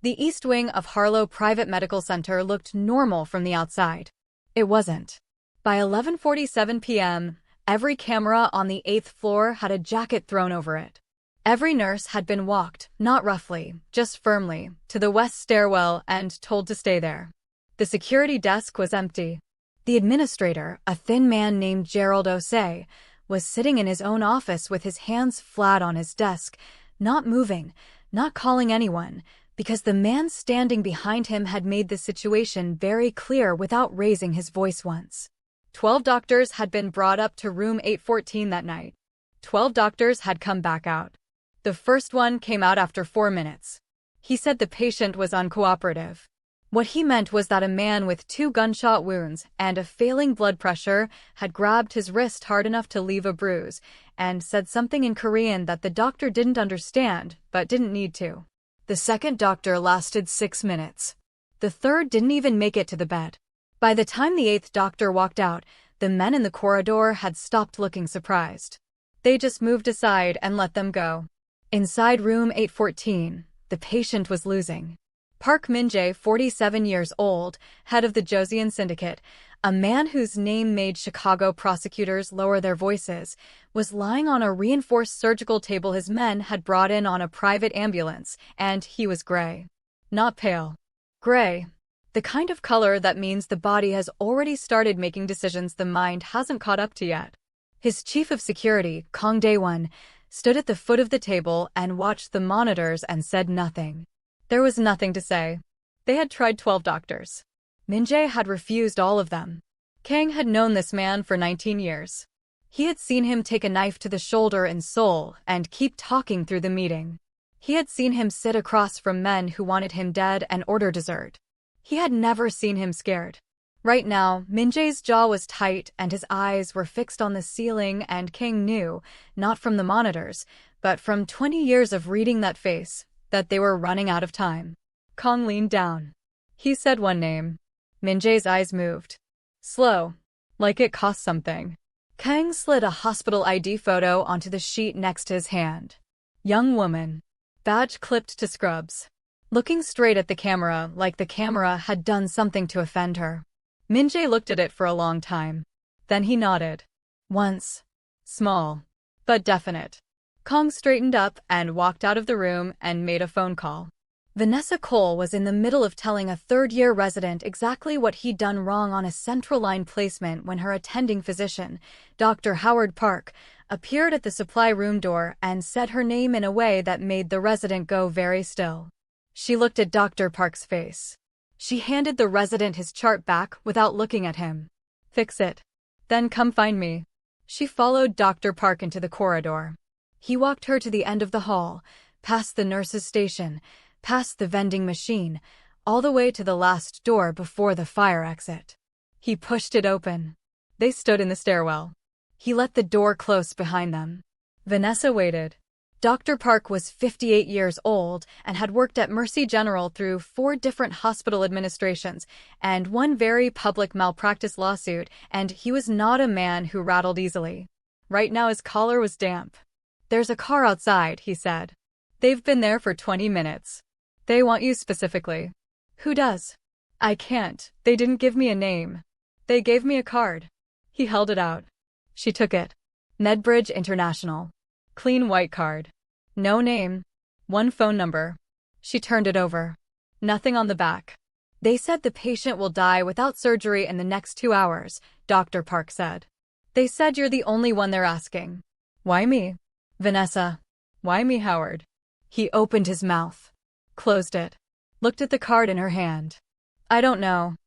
The east wing of Harlow Private Medical Center looked normal from the outside. It wasn't. By 11:47 p.m., every camera on the 8th floor had a jacket thrown over it. Every nurse had been walked, not roughly, just firmly, to the west stairwell and told to stay there. The security desk was empty. The administrator, a thin man named Gerald Osei, was sitting in his own office with his hands flat on his desk, not moving, not calling anyone, because the man standing behind him had made the situation very clear without raising his voice once. 12 doctors had been brought up to room 814 that night. 12 doctors had come back out. The first one came out after 4 minutes. He said the patient was uncooperative. What he meant was that a man with 2 gunshot wounds and a failing blood pressure had grabbed his wrist hard enough to leave a bruise and said something in Korean that the doctor didn't understand but didn't need to. The second doctor lasted 6 minutes. The third didn't even make it to the bed. By the time the 8th doctor walked out, the men in the corridor had stopped looking surprised. They just moved aside and let them go. Inside room 814, the patient was losing. Park Min-jae, 47 years old, head of the Josian Syndicate, a man whose name made Chicago prosecutors lower their voices, was lying on a reinforced surgical table his men had brought in on a private ambulance, and he was gray. Not pale. Gray. The kind of color that means the body has already started making decisions the mind hasn't caught up to yet. His chief of security, Kang Dae-won, stood at the foot of the table and watched the monitors and said nothing. There was nothing to say. They had tried 12 doctors. Min-jae had refused all of them. Kang had known this man for 19 years. He had seen him take a knife to the shoulder in Seoul and keep talking through the meeting. He had seen him sit across from men who wanted him dead and order dessert. He had never seen him scared. Right now, Min-jae's jaw was tight and his eyes were fixed on the ceiling, and Kang knew, not from the monitors, but from 20 years of reading that face, that they were running out of time. Kang leaned down. He said one name. Min-jae's eyes moved. Slow. Like it cost something. Kang slid a hospital ID photo onto the sheet next to his hand. Young woman. Badge clipped to scrubs. Looking straight at the camera like the camera had done something to offend her. Min-jae looked at it for a long time. Then he nodded. Once. Small. But definite. Kang straightened up and walked out of the room and made a phone call. Venessa Cole was in the middle of telling a third-year resident exactly what he'd done wrong on a central line placement when her attending physician, Dr. Howard Park, appeared at the supply room door and said her name in a way that made the resident go very still. She looked at Dr. Park's face. She handed the resident his chart back without looking at him. Fix it. Then come find me. She followed Dr. Park into the corridor. He walked her to the end of the hall, past the nurse's station, past the vending machine, all the way to the last door before the fire exit. He pushed it open. They stood in the stairwell. He let the door close behind them. Venessa waited. Dr. Park was 58 years old and had worked at Mercy General through 4 different hospital administrations and 1 very public malpractice lawsuit, and he was not a man who rattled easily. Right now his collar was damp. There's a car outside, he said. They've been there for 20 minutes. They want you specifically. Who does? I can't. They didn't give me a name. They gave me a card. He held it out. She took it. Medbridge International. Clean white card. No name. 1 phone number. She turned it over. Nothing on the back. They said the patient will die without surgery in the next 2 hours, Dr. Park said. They said you're the only one they're asking. Why me? Venessa. Why me, Howard? He opened his mouth. Closed it. Looked at the card in her hand. I don't know.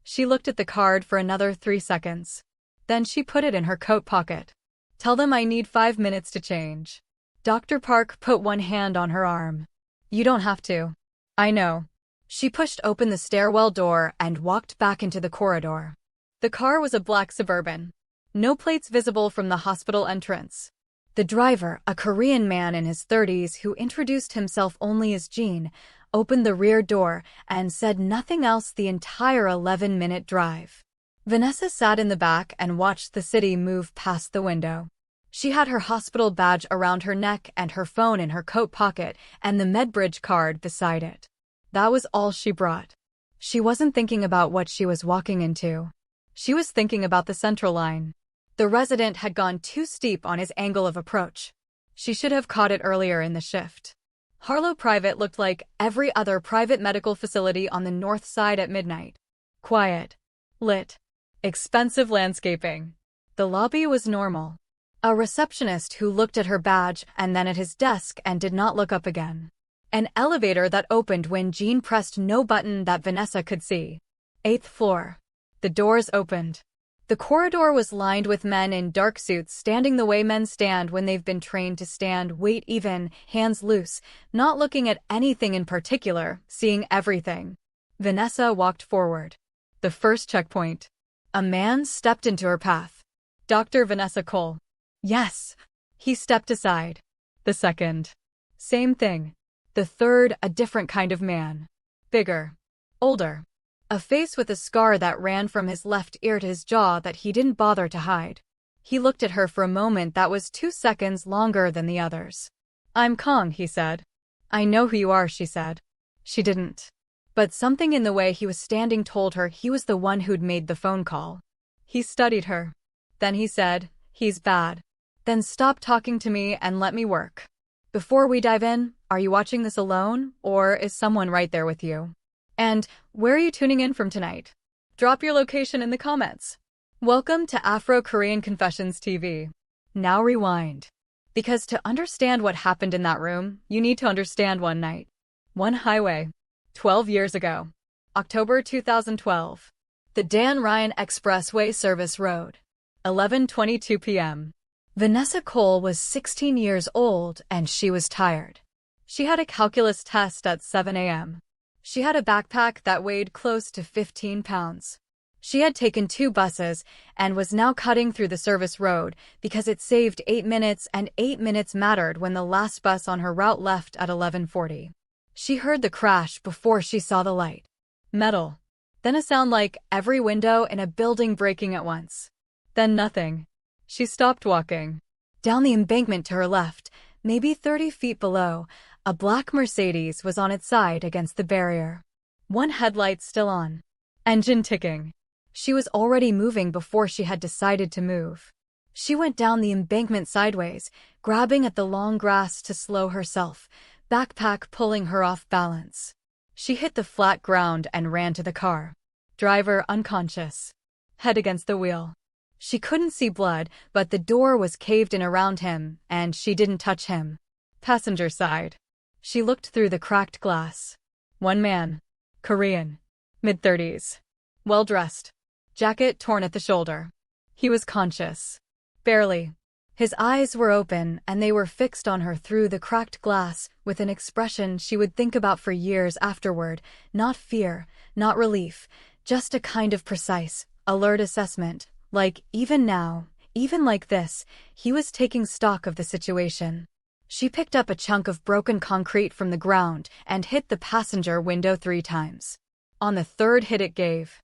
She looked at the card for another 3 seconds. Then she put it in her coat pocket. Tell them I need 5 minutes to change. Dr. Park put one hand on her arm. You don't have to. I know. She pushed open the stairwell door and walked back into the corridor. The car was a black Suburban. No plates visible from the hospital entrance. The driver, a Korean man in his 30s who introduced himself only as Jean, opened the rear door and said nothing else the entire 11-minute drive. Venessa sat in the back and watched the city move past the window. She had her hospital badge around her neck and her phone in her coat pocket and the Medbridge card beside it. That was all she brought. She wasn't thinking about what she was walking into. She was thinking about the central line. The resident had gone too steep on his angle of approach. She should have caught it earlier in the shift. Harlow Private looked like every other private medical facility on the north side at midnight. Quiet. Lit. Expensive landscaping. The lobby was normal. A receptionist who looked at her badge and then at his desk and did not look up again. An elevator that opened when Jean pressed no button that Venessa could see. 8th floor. The doors opened. The corridor was lined with men in dark suits standing the way men stand when they've been trained to stand, weight even, hands loose, not looking at anything in particular, seeing everything. Venessa walked forward. The first checkpoint. A man stepped into her path. Dr. Venessa Cole. Yes. He stepped aside. The second. Same thing. The third, a different kind of man. Bigger. Older. A face with a scar that ran from his left ear to his jaw that he didn't bother to hide. He looked at her for a moment that was 2 seconds longer than the others. "I'm Kong," he said. "I know who you are," she said. She didn't. But something in the way he was standing told her he was the one who'd made the phone call. He studied her. Then he said, "He's bad. Then stop talking to me and let me work. Before we dive in, are you watching this alone, or is someone right there with you? And where are you tuning in from tonight? Drop your location in the comments." Welcome to Afro Korean Confessions TV. Now rewind. Because to understand what happened in that room, you need to understand one night. One highway. 12 years ago. October 2012. The Dan Ryan Expressway Service Road. 11:22 p.m. Venessa Cole was 16 years old and she was tired. She had a calculus test at 7 a.m. She had a backpack that weighed close to 15 pounds. She had taken 2 buses and was now cutting through the service road because it saved 8 minutes, and 8 minutes mattered when the last bus on her route left at 11:40. She heard the crash before she saw the light. Metal. Then a sound like every window in a building breaking at once. Then nothing. She stopped walking. Down the embankment to her left, maybe 30 feet below, a black Mercedes was on its side against the barrier. One headlight still on. Engine ticking. She was already moving before she had decided to move. She went down the embankment sideways, grabbing at the long grass to slow herself, backpack pulling her off balance. She hit the flat ground and ran to the car. Driver unconscious. Head against the wheel. She couldn't see blood, but the door was caved in around him, and she didn't touch him. Passenger side. She looked through the cracked glass. One man. Korean. Mid-30s. Well-dressed. Jacket torn at the shoulder. He was conscious. Barely. His eyes were open, and they were fixed on her through the cracked glass with an expression she would think about for years afterward. Not fear, not relief, just a kind of precise, alert assessment. Like, even now, even like this, he was taking stock of the situation. She picked up a chunk of broken concrete from the ground and hit the passenger window 3 times. On the 3rd hit it gave.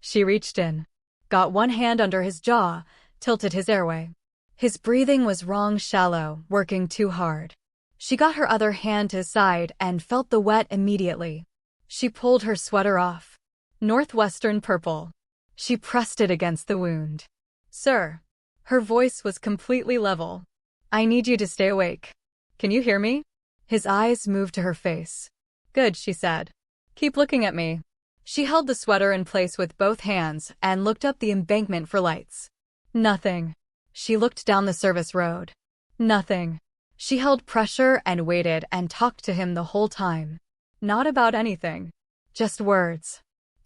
She reached in, got one hand under his jaw, tilted his airway. His breathing was wrong, shallow, working too hard. She got her other hand to his side and felt the wet immediately. She pulled her sweater off. Northwestern purple. She pressed it against the wound. "Sir." Her voice was completely level. "I need you to stay awake. Can you hear me?" His eyes moved to her face. "Good," she said. "Keep looking at me." She held the sweater in place with both hands and looked up the embankment for lights. Nothing. She looked down the service road. Nothing. She held pressure and waited and talked to him the whole time. Not about anything. Just words.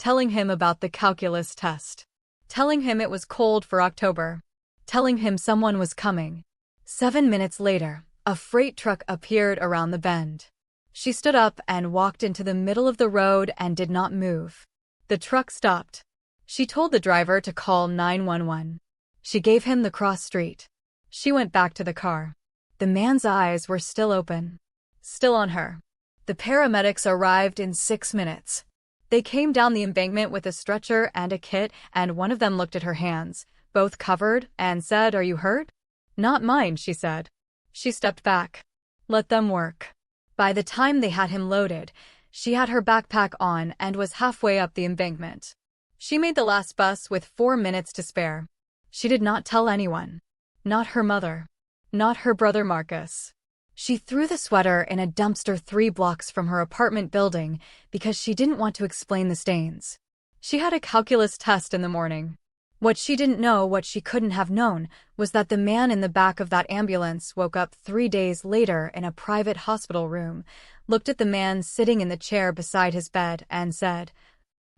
Telling him about the calculus test. Telling him it was cold for October. Telling him someone was coming. 7 minutes later, a freight truck appeared around the bend. She stood up and walked into the middle of the road and did not move. The truck stopped. She told the driver to call 911. She gave him the cross street. She went back to the car. The man's eyes were still open. Still on her. The paramedics arrived in 6 minutes. They came down the embankment with a stretcher and a kit, and one of them looked at her hands, both covered, and said, "Are you hurt?" "Not mine," she said. She stepped back. Let them work. By the time they had him loaded, She had her backpack on and was halfway up the embankment. She made the last bus with 4 minutes to spare. She did not tell anyone. Not her mother. Not her brother Marcus. She threw the sweater in a dumpster 3 blocks from her apartment building because she didn't want to explain the stains. She had a calculus test in the morning. What she didn't know, what she couldn't have known, was that the man in the back of that ambulance woke up 3 days later in a private hospital room, looked at the man sitting in the chair beside his bed, and said,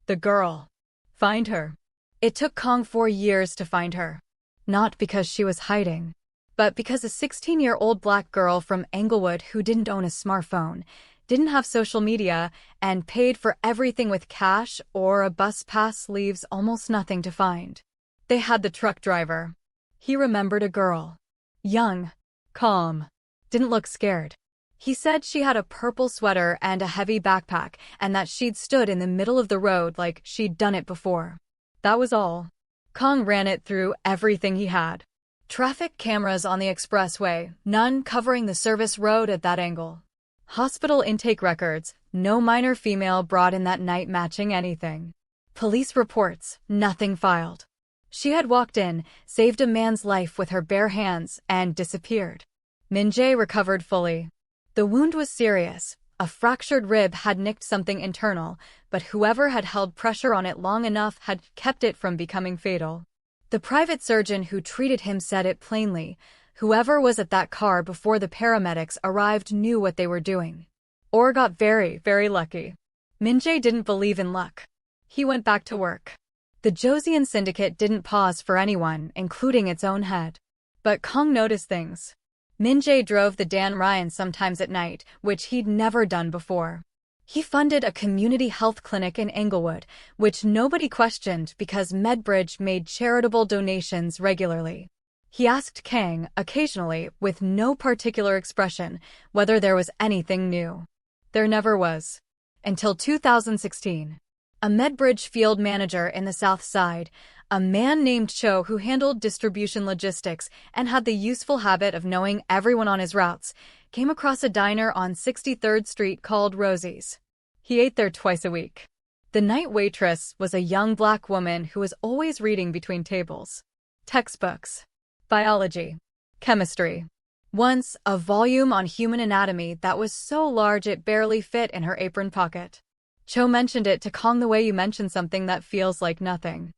"The girl. Find her." It took Kong 4 years to find her. Not because she was hiding, but because a 16-year-old black girl from Englewood who didn't own a smartphone, didn't have social media, and paid for everything with cash or a bus pass leaves almost nothing to find. They had the truck driver. He remembered a girl. Young. Calm. Didn't look scared. He said she had a purple sweater and a heavy backpack, and that she'd stood in the middle of the road like she'd done it before. That was all. Kong ran it through everything he had. Traffic cameras on the expressway, none covering the service road at that angle. Hospital intake records, no minor female brought in that night matching anything. Police reports, nothing filed. She had walked in, saved a man's life with her bare hands, and disappeared. Min-jae recovered fully. The wound was serious. A fractured rib had nicked something internal, but whoever had held pressure on it long enough had kept it from becoming fatal. The private surgeon who treated him said it plainly. Whoever was at that car before the paramedics arrived knew what they were doing. Or got very, very lucky. Min-jae didn't believe in luck. He went back to work. The Josian syndicate didn't pause for anyone, including its own head. But Kong noticed things. Min-jae drove the Dan Ryan sometimes at night, which he'd never done before. He funded a community health clinic in Englewood, which nobody questioned because Medbridge made charitable donations regularly. He asked Kang, occasionally, with no particular expression, whether there was anything new. There never was. Until 2016. A Medbridge field manager in the South Side, a man named Cho who handled distribution logistics and had the useful habit of knowing everyone on his routes, came across a diner on 63rd Street called Rosie's. He ate there twice a week. The night waitress was a young black woman who was always reading between tables. Textbooks. Biology. Chemistry. Once, a volume on human anatomy that was so large it barely fit in her apron pocket. Cho mentioned it to Kong the way you mention something that feels like nothing.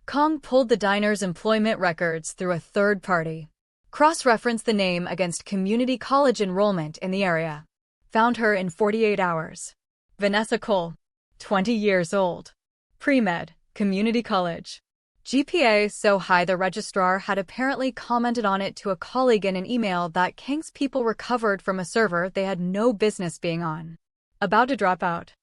Kong pulled the diner's employment records through a third party. Cross-referenced the name against community college enrollment in the area. Found her in 48 hours. Venessa Cole. 20 years old. Pre-med, community college. GPA so high the registrar had apparently commented on it to a colleague in an email that Kang's people recovered from a server they had no business being on. About to drop out.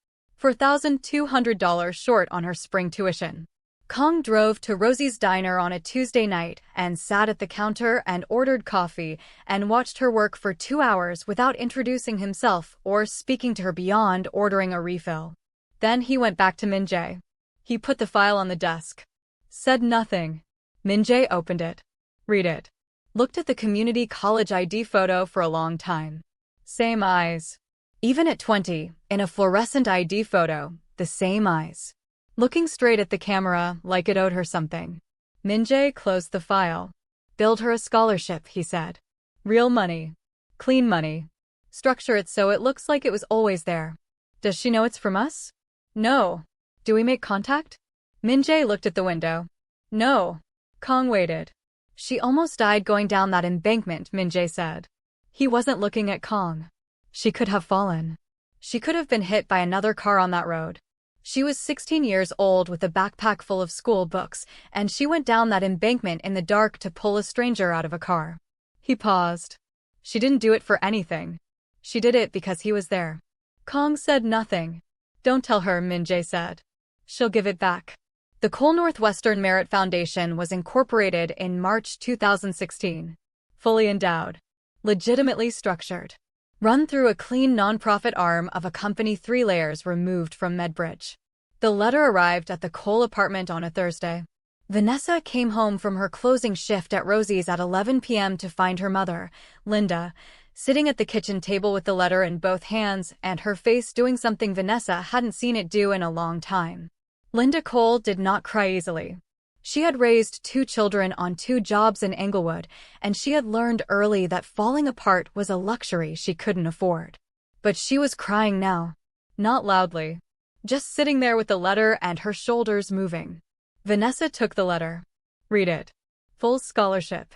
$4,200 short on her spring tuition. Kong drove to Rosie's diner on a Tuesday night and sat at the counter and ordered coffee and watched her work for 2 hours without introducing himself or speaking to her beyond ordering a refill. Then he went back to Min-jae. He put the file on the desk. Said nothing. Min-jae opened it. Read it. Looked at the community college ID photo for a long time. Same eyes. Even at 20, in a fluorescent ID photo, the same eyes. Looking straight at the camera like it owed her something. Min-jae closed the file. Build her a scholarship, he said. Real money. Clean money. Structure it so it looks like it was always there. Does she know it's from us? No. Do we make contact? Min-jae looked at the window. No. Kong waited. She almost died going down that embankment, Min-jae said. He wasn't looking at Kong. She could have fallen. She could have been hit by another car on that road. She was 16 years old with a backpack full of school books, and she went down that embankment in the dark to pull a stranger out of a car. He paused. She didn't do it for anything. She did it because he was there. Kong said nothing. Don't tell her, Min-jae said. She'll give it back. The Cole Northwestern Merit Foundation was incorporated in March 2016. Fully endowed. Legitimately structured. Run through a clean nonprofit arm of a company 3 layers removed from Medbridge. The letter arrived at the Cole apartment on a Thursday. Venessa came home from her closing shift at Rosie's at 11 p.m. to find her mother, Linda, sitting at the kitchen table with the letter in both hands and her face doing something Venessa hadn't seen it do in a long time. Linda Cole did not cry easily. She had raised 2 children on 2 jobs in Englewood, and she had learned early that falling apart was a luxury she couldn't afford. But she was crying now. Not loudly. Just sitting there with the letter and her shoulders moving. Venessa took the letter. Read it. Full scholarship.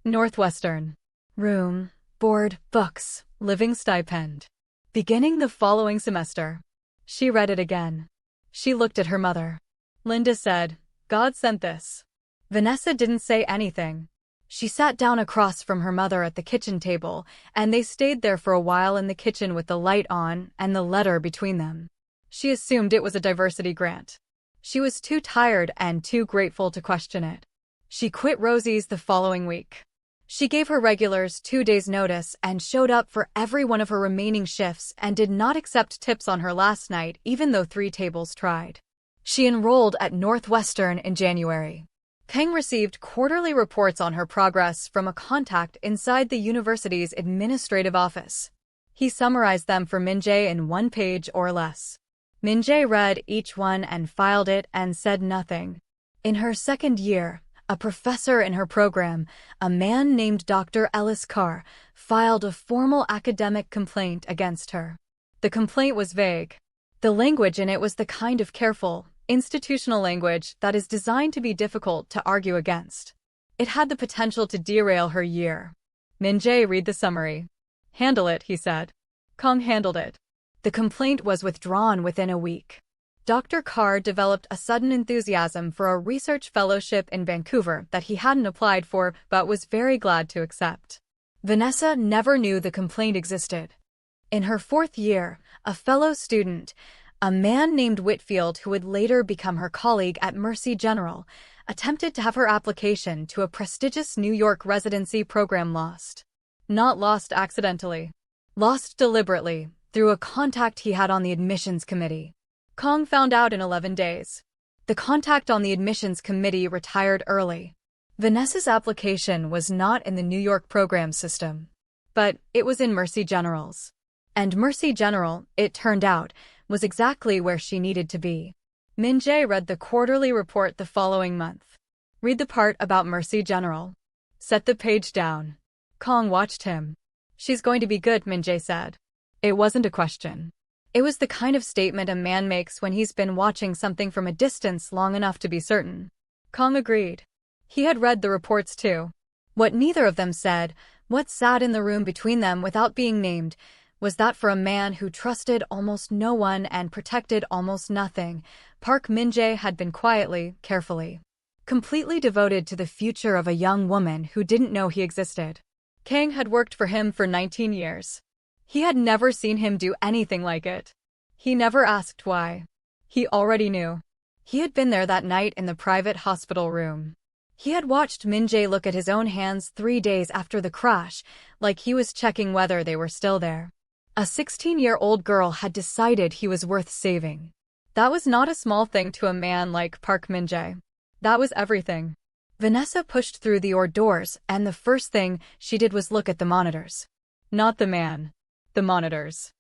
Northwestern. Room, board, books, living stipend. Beginning the following semester. She read it again. She looked at her mother. Linda said, "God sent this." Venessa didn't say anything. She sat down across from her mother at the kitchen table, and they stayed there for a while in the kitchen with the light on and the letter between them. She assumed it was a diversity grant. She was too tired and too grateful to question it. She quit Rosie's the following week. She gave her regulars 2 days' notice and showed up for every one of her remaining shifts and did not accept tips on her last night even though 3 tables tried. She enrolled at Northwestern in January. Kang received quarterly reports on her progress from a contact inside the university's administrative office. He summarized them for Min-jae in 1 page or less. Min-jae read each one and filed it and said nothing. In her 2nd year, a professor in her program, a man named Dr. Ellis Carr, filed a formal academic complaint against her. The complaint was vague. The language in it was the kind of careful, institutional language that is designed to be difficult to argue against. It had the potential to derail her year. Min-jae read the summary. "Handle it," he said. Kang handled it. The complaint was withdrawn within a week. Dr. Carr developed a sudden enthusiasm for a research fellowship in Vancouver that he hadn't applied for but was very glad to accept. Venessa never knew the complaint existed. In her 4th year, a fellow student, a man named Whitfield who would later become her colleague at Mercy General, attempted to have her application to a prestigious New York residency program lost. Not lost accidentally. Lost deliberately, through a contact he had on the admissions committee. Kang found out in 11 days. The contact on the admissions committee retired early. Venessa's application was not in the New York program system, but it was in Mercy General's. And Mercy General, it turned out, was exactly where she needed to be. Min-jae read the quarterly report the following month. Read the part about Mercy General. Set the page down. Kang watched him. "She's going to be good," Min-jae said. It wasn't a question. It was the kind of statement a man makes when he's been watching something from a distance long enough to be certain. Kang agreed. He had read the reports too. What neither of them said, what sat in the room between them without being named, was that for a man who trusted almost no one and protected almost nothing, Park Min-jae had been quietly, carefully, completely devoted to the future of a young woman who didn't know he existed. Kang had worked for him for 19 years. He had never seen him do anything like it. He never asked why. He already knew. He had been there that night in the private hospital room. He had watched Min-jae look at his own hands 3 days after the crash, like he was checking whether they were still there. A 16-year-old girl had decided he was worth saving. That was not a small thing to a man like Park Min-jae. That was everything. Venessa pushed through the hors d'oeuvres, and the first thing she did was look at the monitors. Not the man. The monitors.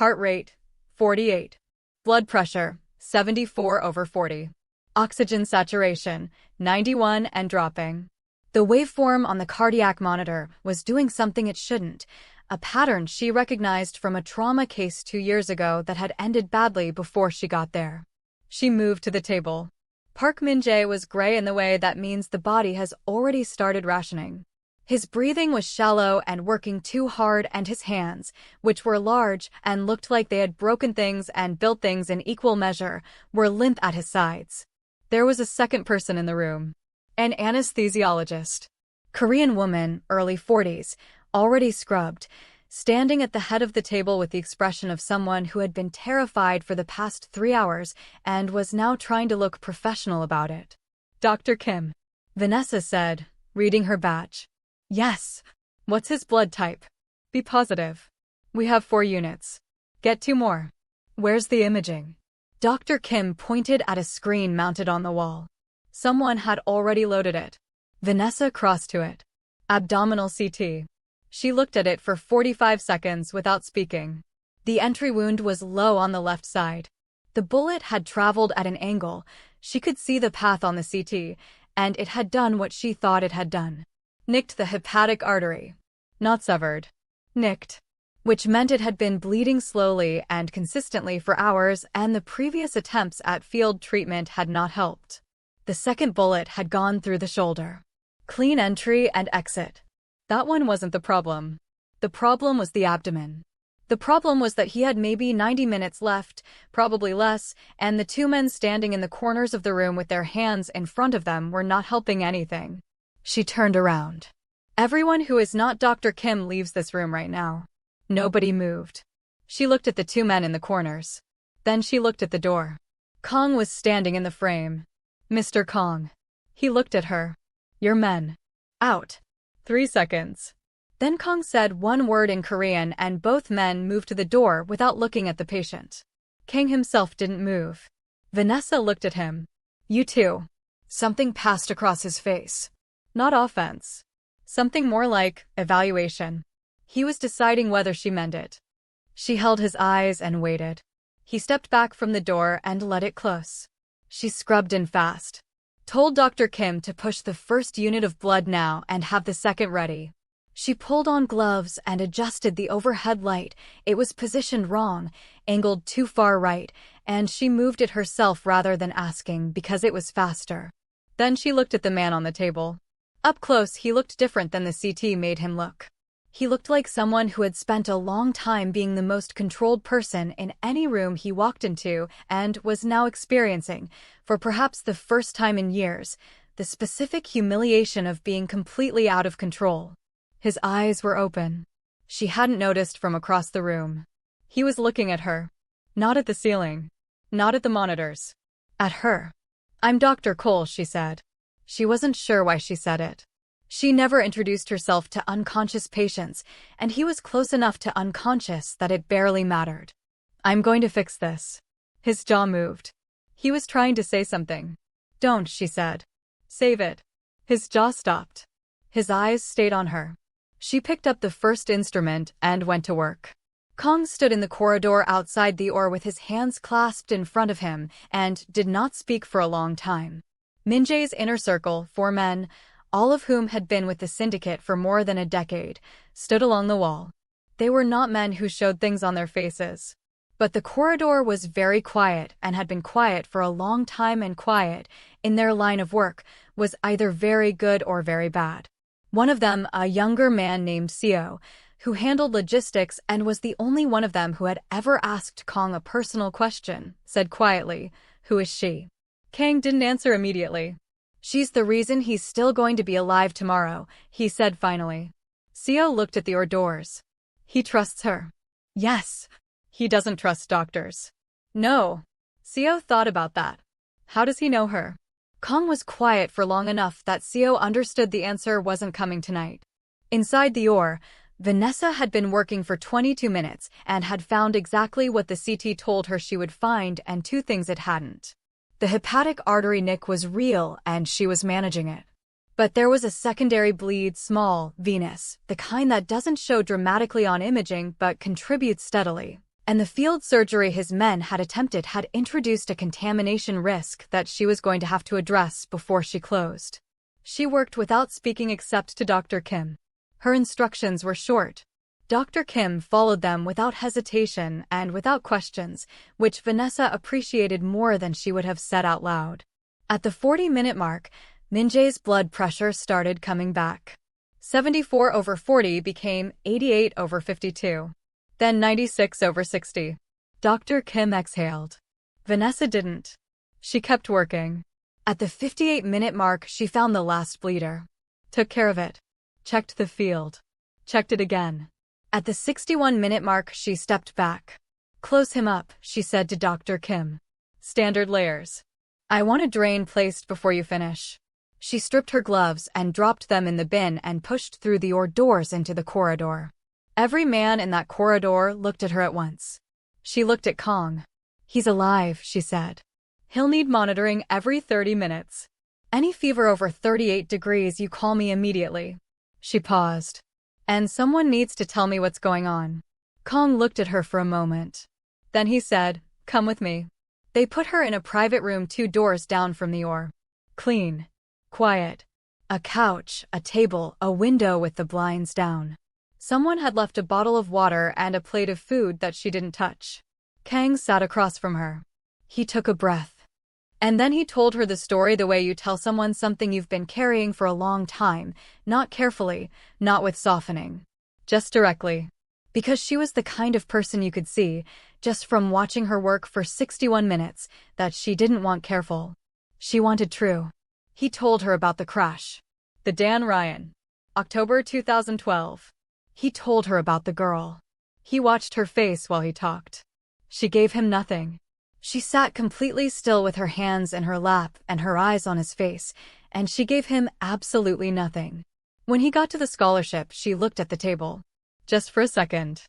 Heart rate, 48. Blood pressure, 74/40. Oxygen saturation, 91 and dropping. The waveform on the cardiac monitor was doing something it shouldn't, a pattern she recognized from a trauma case 2 years ago that had ended badly before she got there. She moved to the table. Park Min-jae was gray in the way that means the body has already started rationing. His breathing was shallow and working too hard, and his hands, which were large and looked like they had broken things and built things in equal measure, were limp at his sides. There was a second person in the room. An anesthesiologist. Korean woman, early 40s, already scrubbed, standing at the head of the table with the expression of someone who had been terrified for the past 3 hours and was now trying to look professional about it. "Dr. Kim," Venessa said, reading her badge. "Yes. What's his blood type?" "Be positive. We have 4 units. Get 2 more. Where's the imaging?" Dr. Kim pointed at a screen mounted on the wall. Someone had already loaded it. Venessa crossed to it. "Abdominal CT." She looked at it for 45 seconds without speaking. The entry wound was low on the left side. The bullet had traveled at an angle. She could see the path on the CT, and it had done what she thought it had done. Nicked the hepatic artery. Not severed. Nicked. Which meant it had been bleeding slowly and consistently for hours, and the previous attempts at field treatment had not helped. The second bullet had gone through the shoulder. Clean entry and exit. That one wasn't the problem. The problem was the abdomen. The problem was that he had maybe 90 minutes left, probably less, and the two men standing in the corners of the room with their hands in front of them were not helping anything. She turned around. Everyone who is not Dr. Kim leaves this room right now. Nobody moved. She looked at the two men in the corners. Then she looked at the door. Kong was standing in the frame. Mr. Kong. He looked at her. Your men. Out. 3 seconds. Then Kong said one word in Korean and both men moved to the door without looking at the patient. Kang himself didn't move. Venessa looked at him. You too. Something passed across his face. Not offense. Something more like evaluation. He was deciding whether she meant it. She held his eyes and waited. He stepped back from the door and let it close. She scrubbed in fast. Told Dr. Kim to push the first unit of blood now and have the second ready. She pulled on gloves and adjusted the overhead light. It was positioned wrong, angled too far right, and she moved it herself rather than asking because it was faster. Then she looked at the man on the table. Up close, he looked different than the CT made him look. He looked like someone who had spent a long time being the most controlled person in any room he walked into and was now experiencing, for perhaps the first time in years, the specific humiliation of being completely out of control. His eyes were open. She hadn't noticed from across the room. He was looking at her. Not at the ceiling. Not at the monitors. At her. I'm Dr. Cole, she said. She wasn't sure why she said it. She never introduced herself to unconscious patients, and he was close enough to unconscious that it barely mattered. I'm going to fix this. His jaw moved. He was trying to say something. Don't, she said. Save it. His jaw stopped. His eyes stayed on her. She picked up the first instrument and went to work. Kong stood in the corridor outside the OR with his hands clasped in front of him and did not speak for a long time. Min-jae's inner circle, 4 men, all of whom had been with the syndicate for more than a decade, stood along the wall. They were not men who showed things on their faces. But the corridor was very quiet and had been quiet for a long time, and quiet, in their line of work, was either very good or very bad. One of them, a younger man named Seo, who handled logistics and was the only one of them who had ever asked Kong a personal question, said quietly, "Who is she?" Kang didn't answer immediately. She's the reason he's still going to be alive tomorrow, he said finally. Seo looked at the OR doors. He trusts her. Yes. He doesn't trust doctors. No. Seo thought about that. How does he know her? Kong was quiet for long enough that Seo understood the answer wasn't coming tonight. Inside the OR, Venessa had been working for 22 minutes and had found exactly what the CT told her she would find, and 2 things it hadn't. The hepatic artery nick was real and she was managing it. But there was a secondary bleed, small, venous, the kind that doesn't show dramatically on imaging but contributes steadily. And the field surgery his men had attempted had introduced a contamination risk that she was going to have to address before she closed. She worked without speaking except to Dr. Kim. Her instructions were short. Dr. Kim followed them without hesitation and without questions, which Venessa appreciated more than she would have said out loud. At the 40-minute mark, Min-jae's blood pressure started coming back. 74/40 became 88/52. Then 96/60. Dr. Kim exhaled. Venessa didn't. She kept working. At the 58-minute mark, she found the last bleeder. Took care of it. Checked the field. Checked it again. At the 61-minute mark, she stepped back. Close him up, she said to Dr. Kim. Standard layers. I want a drain placed before you finish. She stripped her gloves and dropped them in the bin and pushed through the OR doors into the corridor. Every man in that corridor looked at her at once. She looked at Kong. He's alive, she said. He'll need monitoring every 30 minutes. Any fever over 38 degrees, you call me immediately. She paused. And someone needs to tell me what's going on. Kong looked at her for a moment. Then he said, "Come with me." They put her in a private room 2 doors down from the or. Clean. Quiet. A couch, a table, a window with the blinds down. Someone had left a bottle of water and a plate of food that she didn't touch. Kang sat across from her. He took a breath. And then he told her the story the way you tell someone something you've been carrying for a long time, not carefully, not with softening. Just directly. Because she was the kind of person you could see, just from watching her work for 61 minutes, that she didn't want careful. She wanted true. He told her about the crash. The Dan Ryan. October 2012. He told her about the girl. He watched her face while he talked. She gave him nothing. She sat completely still with her hands in her lap and her eyes on his face, and she gave him absolutely nothing. When he got to the scholarship, she looked at the table. Just for a second.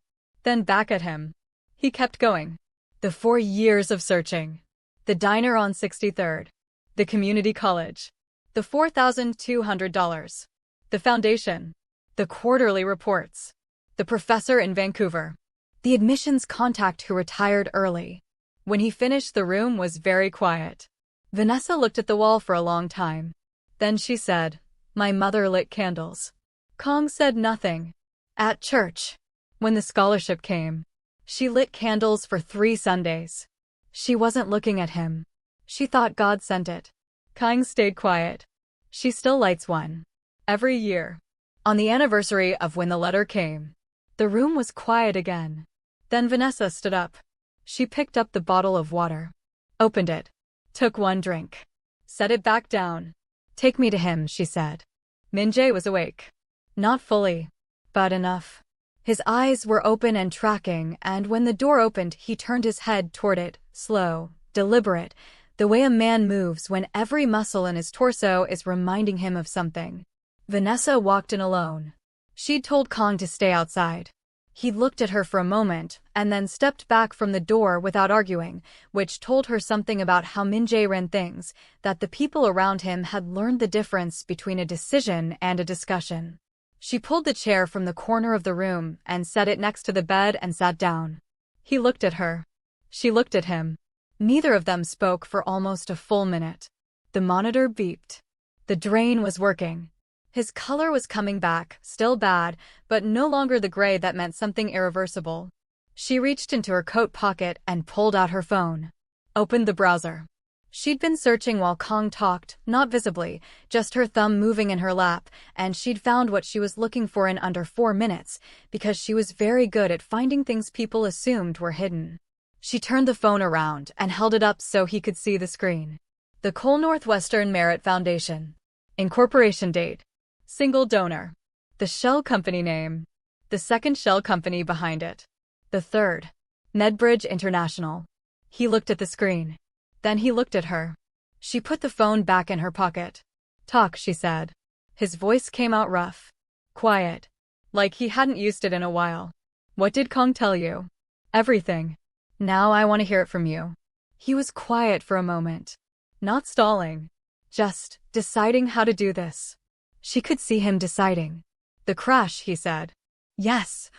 Then back at him. He kept going. The 4 years of searching. The diner on 63rd. The community college. The $4,200. The foundation. The quarterly reports. The professor in Vancouver. The admissions contact who retired early. When he finished, the room was very quiet. Venessa looked at the wall for a long time. Then she said, "My mother lit candles." Kong said nothing. At church. When the scholarship came. She lit candles for 3 Sundays. She wasn't looking at him. She thought God sent it. Kang stayed quiet. She still lights one. Every year. On the anniversary of when the letter came. The room was quiet again. Then Venessa stood up. She picked up the bottle of water. Opened it. Took 1 drink. Set it back down. "Take me to him," she said. Min-jae was awake. Not fully. But enough. His eyes were open and tracking, and when the door opened, he turned his head toward it, slow, deliberate, the way a man moves when every muscle in his torso is reminding him of something. Venessa walked in alone. She'd told Kong to stay outside. He looked at her for a moment, and then stepped back from the door without arguing, which told her something about how Min-jae ran things, that the people around him had learned the difference between a decision and a discussion. She pulled the chair from the corner of the room and set it next to the bed and sat down. He looked at her. She looked at him. Neither of them spoke for almost a full minute. The monitor beeped. The drain was working. His color was coming back, still bad, but no longer the gray that meant something irreversible. She reached into her coat pocket and pulled out her phone. Opened the browser. She'd been searching while Kong talked, not visibly, just her thumb moving in her lap, and she'd found what she was looking for in under 4 minutes, because she was very good at finding things people assumed were hidden. She turned the phone around and held it up so he could see the screen. The Cole Northwestern Merit Foundation. Incorporation date. Single donor. The shell company name. The second shell company behind it. The third. Nedbridge International. He looked at the screen. Then he looked at her. She put the phone back in her pocket. "Talk," she said. His voice came out rough. Quiet. Like he hadn't used it in a while. "What did Kong tell you?" "Everything. Now I want to hear it from you." He was quiet for a moment. Not stalling. Just deciding how to do this. She could see him deciding. "The crash," he said. "Yes.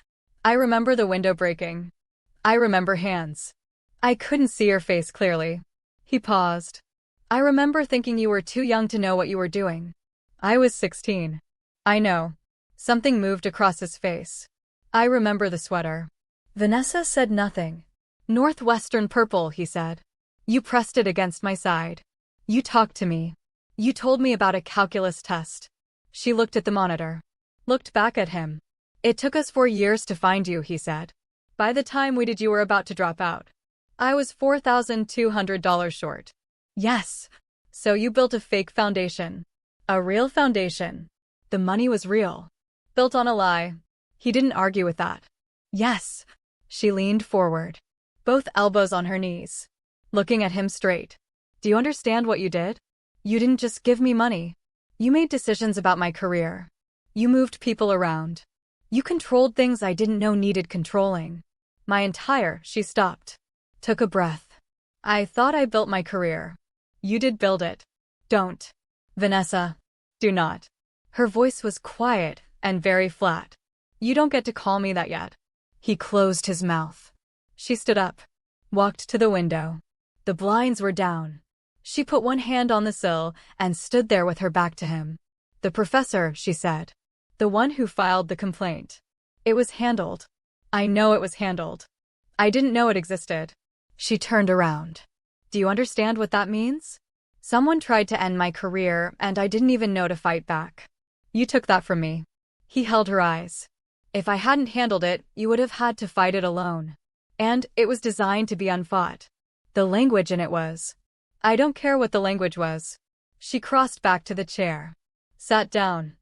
I remember the window breaking. I remember hands. I couldn't see your face clearly." He paused. "I remember thinking you were too young to know what you were doing. I was 16. I know." Something moved across his face. "I remember the sweater." Venessa said nothing. "Northwestern purple," he said. "You pressed it against my side. You talked to me. You told me about a calculus test." She looked at the monitor. Looked back at him. "It took us 4 years to find you," he said. "By the time we did, you were about to drop out. I was $4,200 short." "Yes. So you built a fake foundation." "A real foundation. The money was real. Built on a lie." He didn't argue with that. "Yes." She leaned forward. Both elbows on her knees. Looking at him straight. "Do you understand what you did? You didn't just give me money. You made decisions about my career. You moved people around. You controlled things I didn't know needed controlling. My entire—" She stopped. Took a breath. "I thought I built my career. You did build it. Don't. Venessa. Do not." Her voice was quiet and very flat. You don't get to call me that yet. He closed his mouth. She stood up, walked to the window. The blinds were down. She put one hand on the sill and stood there with her back to him. The professor, she said. The one who filed the complaint. It was handled. I know it was handled. I didn't know it existed. She turned around. Do you understand what that means? Someone tried to end my career, and I didn't even know to fight back. You took that from me. He held her eyes. If I hadn't handled it, you would have had to fight it alone. And it was designed to be unfought. The language in it was. I don't care what the language was. She crossed back to the chair. Sat down.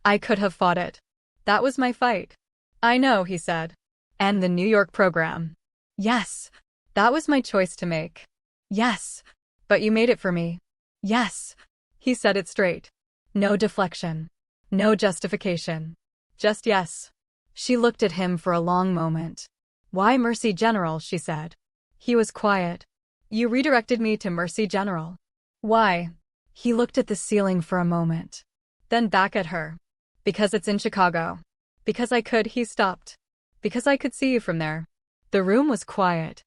I could have fought it. That was my fight. I know, he said. And the New York program. Yes. That was my choice to make. Yes. But you made it for me. Yes. He said it straight. No deflection. No justification. Just yes. She looked at him for a long moment. Why Mercy General, she said. He was quiet. You redirected me to Mercy General. Why? He looked at the ceiling for a moment. Then back at her. Because it's in Chicago. Because I could, he stopped. Because I could see you from there. The room was quiet.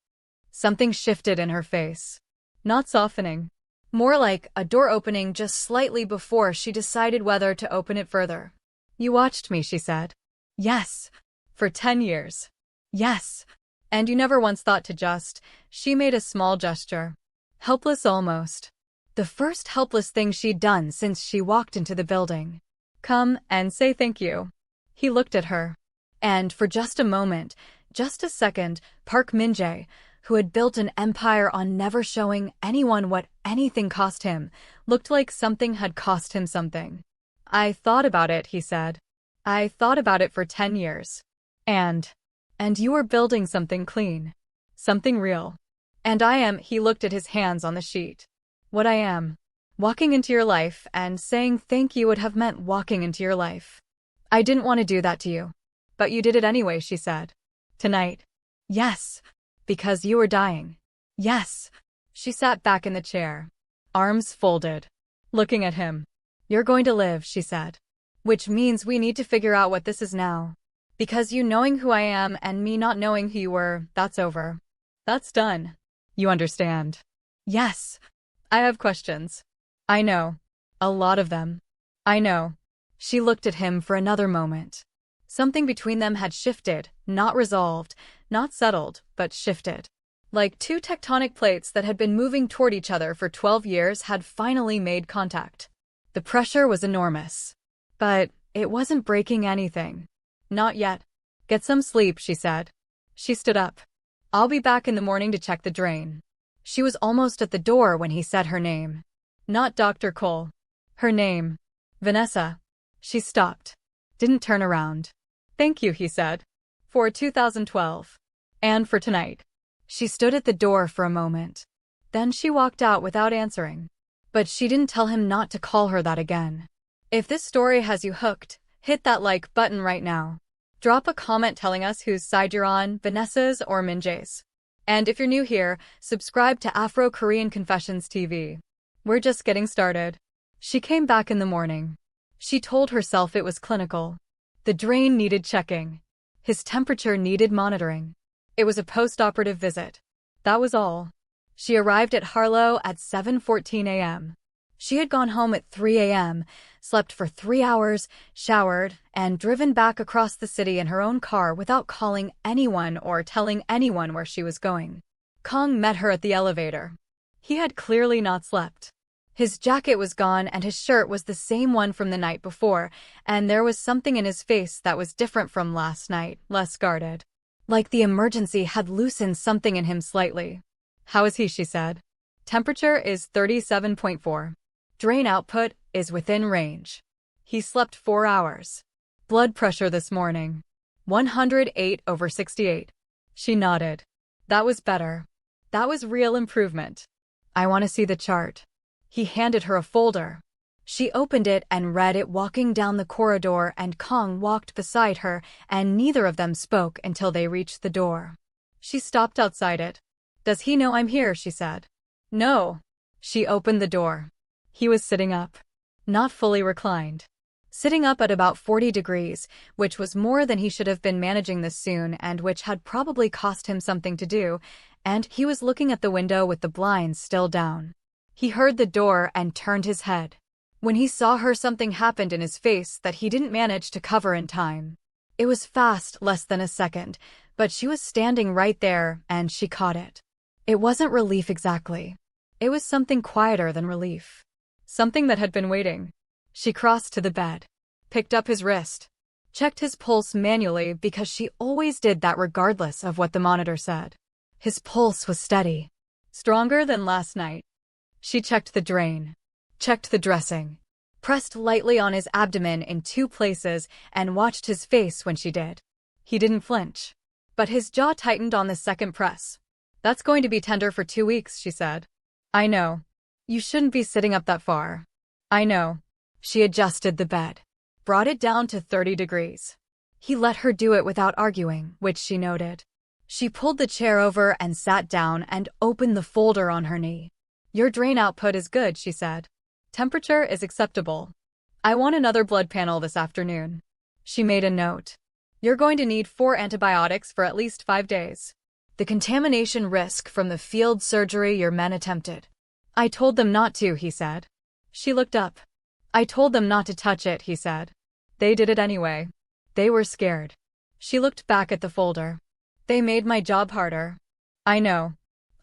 Something shifted in her face. Not softening. More like a door opening just slightly before she decided whether to open it further. You watched me, she said. Yes. For 10 years. Yes. And you never once thought to just. She made a small gesture. Helpless almost. The first helpless thing she'd done since she walked into the building. Come and say thank you. He looked at her. And for just a moment, just a second, Park Min-jae, who had built an empire on never showing anyone what anything cost him, looked like something had cost him something. I thought about it, he said. I thought about it for 10 years. And you were building something clean. Something real. And I am, he looked at his hands on the sheet. What I am. Walking into your life and saying thank you would have meant walking into your life. I didn't want to do that to you. But you did it anyway, she said. Tonight. Yes. Because you were dying. Yes. She sat back in the chair. Arms folded. Looking at him. You're going to live, she said. Which means we need to figure out what this is now. Because you knowing who I am and me not knowing who you were, that's over. That's done. You understand? Yes. I have questions. I know. A lot of them. I know. She looked at him for another moment. Something between them had shifted, not resolved, not settled, but shifted. Like two tectonic plates that had been moving toward each other for 12 years had finally made contact. The pressure was enormous. But it wasn't breaking anything. Not yet. Get some sleep, she said. She stood up. I'll be back in the morning to check the drain. She was almost at the door when he said her name. Not Dr. Cole. Her name. Venessa. She stopped. Didn't turn around. Thank you, he said. For 2012. And for tonight. She stood at the door for a moment. Then she walked out without answering. But she didn't tell him not to call her that again. If this story has you hooked, hit that like button right now. Drop a comment telling us whose side you're on, Venessa's or Min-jae's. And if you're new here, subscribe to Afro Korean Confessions TV. We're just getting started. She came back in the morning. She told herself it was clinical. The drain needed checking. His temperature needed monitoring. It was a post-operative visit. That was all. She arrived at Harlow at 7:14 a.m. She had gone home at 3 a.m., slept for 3 hours, showered, and driven back across the city in her own car without calling anyone or telling anyone where she was going. Kong met her at the elevator. He had clearly not slept. His jacket was gone and his shirt was the same one from the night before, and there was something in his face that was different from last night, less guarded. Like the emergency had loosened something in him slightly. How is he, she said. Temperature is 37.4. Drain output is within range. He slept 4 hours. Blood pressure this morning. 108/68. She nodded. That was better. That was real improvement. I want to see the chart. He handed her a folder. She opened it and read it walking down the corridor, and Kong walked beside her, and neither of them spoke until they reached the door. She stopped outside it. Does he know I'm here, she said. No. She opened the door. He was sitting up. Not fully reclined. sitting up at about 40 degrees, which was more than he should have been managing this soon and which had probably cost him something to do, and he was looking at the window with the blinds still down. He heard the door and turned his head. When he saw her, something happened in his face that he didn't manage to cover in time. It was fast, less than a second, but she was standing right there and she caught it. It wasn't relief exactly. It was something quieter than relief. Something that had been waiting. She crossed to the bed, picked up his wrist, checked his pulse manually because she always did that regardless of what the monitor said. His pulse was steady, stronger than last night. She checked the drain, checked the dressing, pressed lightly on his abdomen in 2 places and watched his face when she did. He didn't flinch, but his jaw tightened on the second press. "That's going to be tender for 2 weeks," she said. "I know. You shouldn't be sitting up that far. I know." She adjusted the bed, brought it down to 30 degrees. He let her do it without arguing, which she noted. She pulled the chair over and sat down and opened the folder on her knee. "Your drain output is good," she said. "Temperature is acceptable. I want another blood panel this afternoon." She made a note. "You're going to need 4 antibiotics for at least 5 days. The contamination risk from the field surgery your men attempted." "I told them not to," he said. She looked up. "I told them not to touch it," he said. "They did it anyway. They were scared." She looked back at the folder. "They made my job harder." "I know.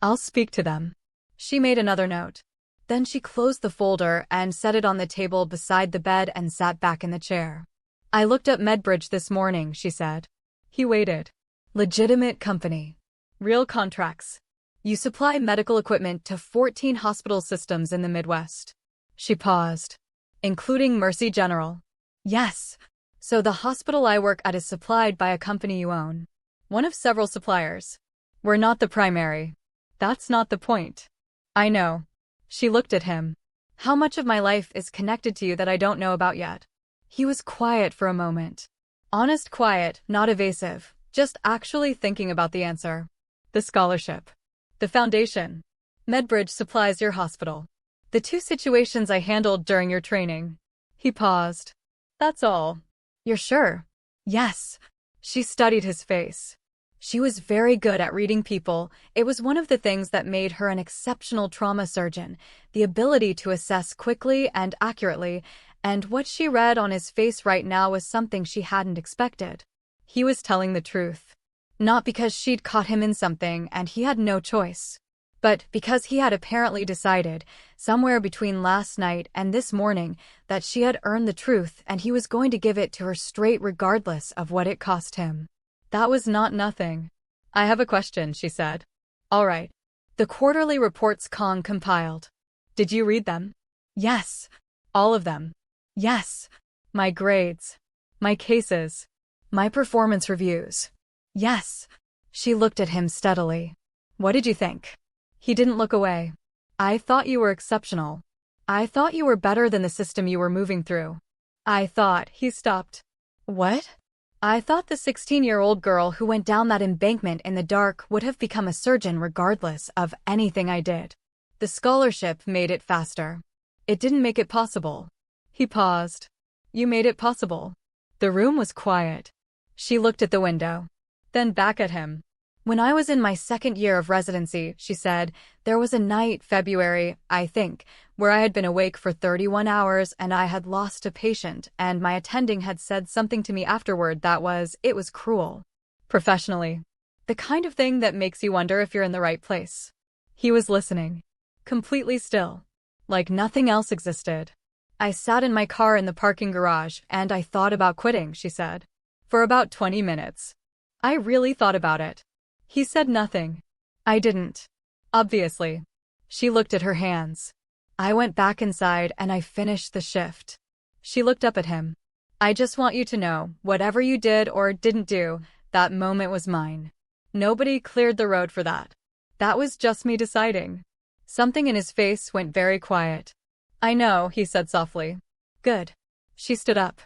I'll speak to them." She made another note. Then she closed the folder and set it on the table beside the bed and sat back in the chair. "I looked up Medbridge this morning," she said. He waited. "Legitimate company. Real contracts. You supply medical equipment to 14 hospital systems in the Midwest." She paused. "Including Mercy General." "Yes. So the hospital I work at is supplied by a company you own." "One of several suppliers. We're not the primary." "That's not the point." "I know." She looked at him. "How much of my life is connected to you that I don't know about yet?" He was quiet for a moment. Honest quiet, not evasive, just actually thinking about the answer. "The scholarship. The foundation. Medbridge supplies your hospital. The 2 situations I handled during your training." He paused. "That's all." "You're sure?" "Yes." She studied his face. She was very good at reading people. It was one of the things that made her an exceptional trauma surgeon, the ability to assess quickly and accurately, and what she read on his face right now was something she hadn't expected. He was telling the truth. Not because she'd caught him in something and he had no choice, but because he had apparently decided, somewhere between last night and this morning, that she had earned the truth and he was going to give it to her straight regardless of what it cost him. That was not nothing. "I have a question," she said. "All right." "The quarterly reports Kong compiled. Did you read them?" "Yes." "All of them?" "Yes." "My grades. My cases. My performance reviews." "Yes." She looked at him steadily. "What did you think?" He didn't look away. "I thought you were exceptional. I thought you were better than the system you were moving through. I thought," he stopped. "What?" "I thought the 16-year-old girl who went down that embankment in the dark would have become a surgeon regardless of anything I did. The scholarship made it faster. It didn't make it possible." He paused. "You made it possible." The room was quiet. She looked at the window, then back at him. "When I was in my 2nd year of residency," she said, "there was a night, February, I think, where I had been awake for 31 hours and I had lost a patient, and my attending had said something to me afterward that it was cruel. Professionally. The kind of thing that makes you wonder if you're in the right place." He was listening. Completely still. Like nothing else existed. "I sat in my car in the parking garage and I thought about quitting," she said. "For about 20 minutes. I really thought about it." He said nothing. "I didn't. Obviously." She looked at her hands. "I went back inside and I finished the shift." She looked up at him. "I just want you to know, whatever you did or didn't do, that moment was mine. Nobody cleared the road for that. That was just me deciding." Something in his face went very quiet. "I know," he said softly. "Good." She stood up,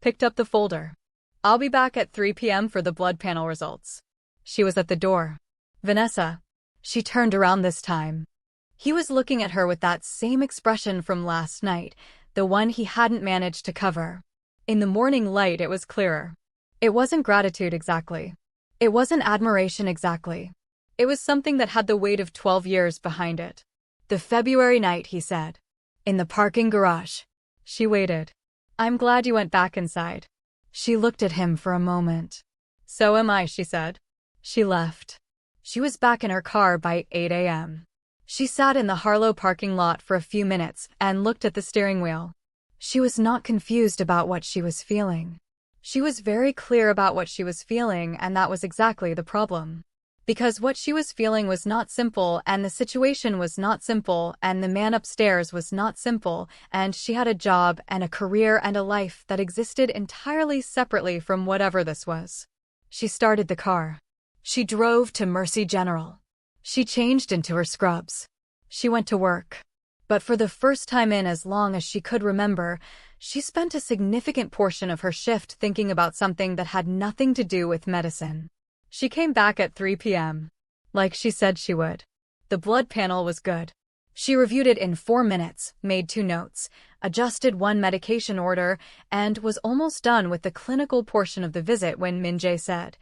picked up the folder. "I'll be back at 3 p.m. for the blood panel results." She was at the door. "Venessa." She turned around this time. He was looking at her with that same expression from last night, the one he hadn't managed to cover. In the morning light it was clearer. It wasn't gratitude exactly. It wasn't admiration exactly. It was something that had the weight of 12 years behind it. The February night, he said. In the parking garage. She waited. I'm glad you went back inside. She looked at him for a moment. So am I, she said. She left. She was back in her car by 8 a.m. She sat in the Harlow parking lot for a few minutes and looked at the steering wheel. She was not confused about what she was feeling. She was very clear about what she was feeling, and that was exactly the problem. Because what she was feeling was not simple, and the situation was not simple, and the man upstairs was not simple, and she had a job and a career and a life that existed entirely separately from whatever this was. She started the car. She drove to Mercy General. She changed into her scrubs. She went to work. But for the first time in as long as she could remember, she spent a significant portion of her shift thinking about something that had nothing to do with medicine. She came back at 3 p.m. like she said she would. The blood panel was good. She reviewed it in 4 minutes, made 2 notes, adjusted 1 medication order, and was almost done with the clinical portion of the visit when Min-jae said,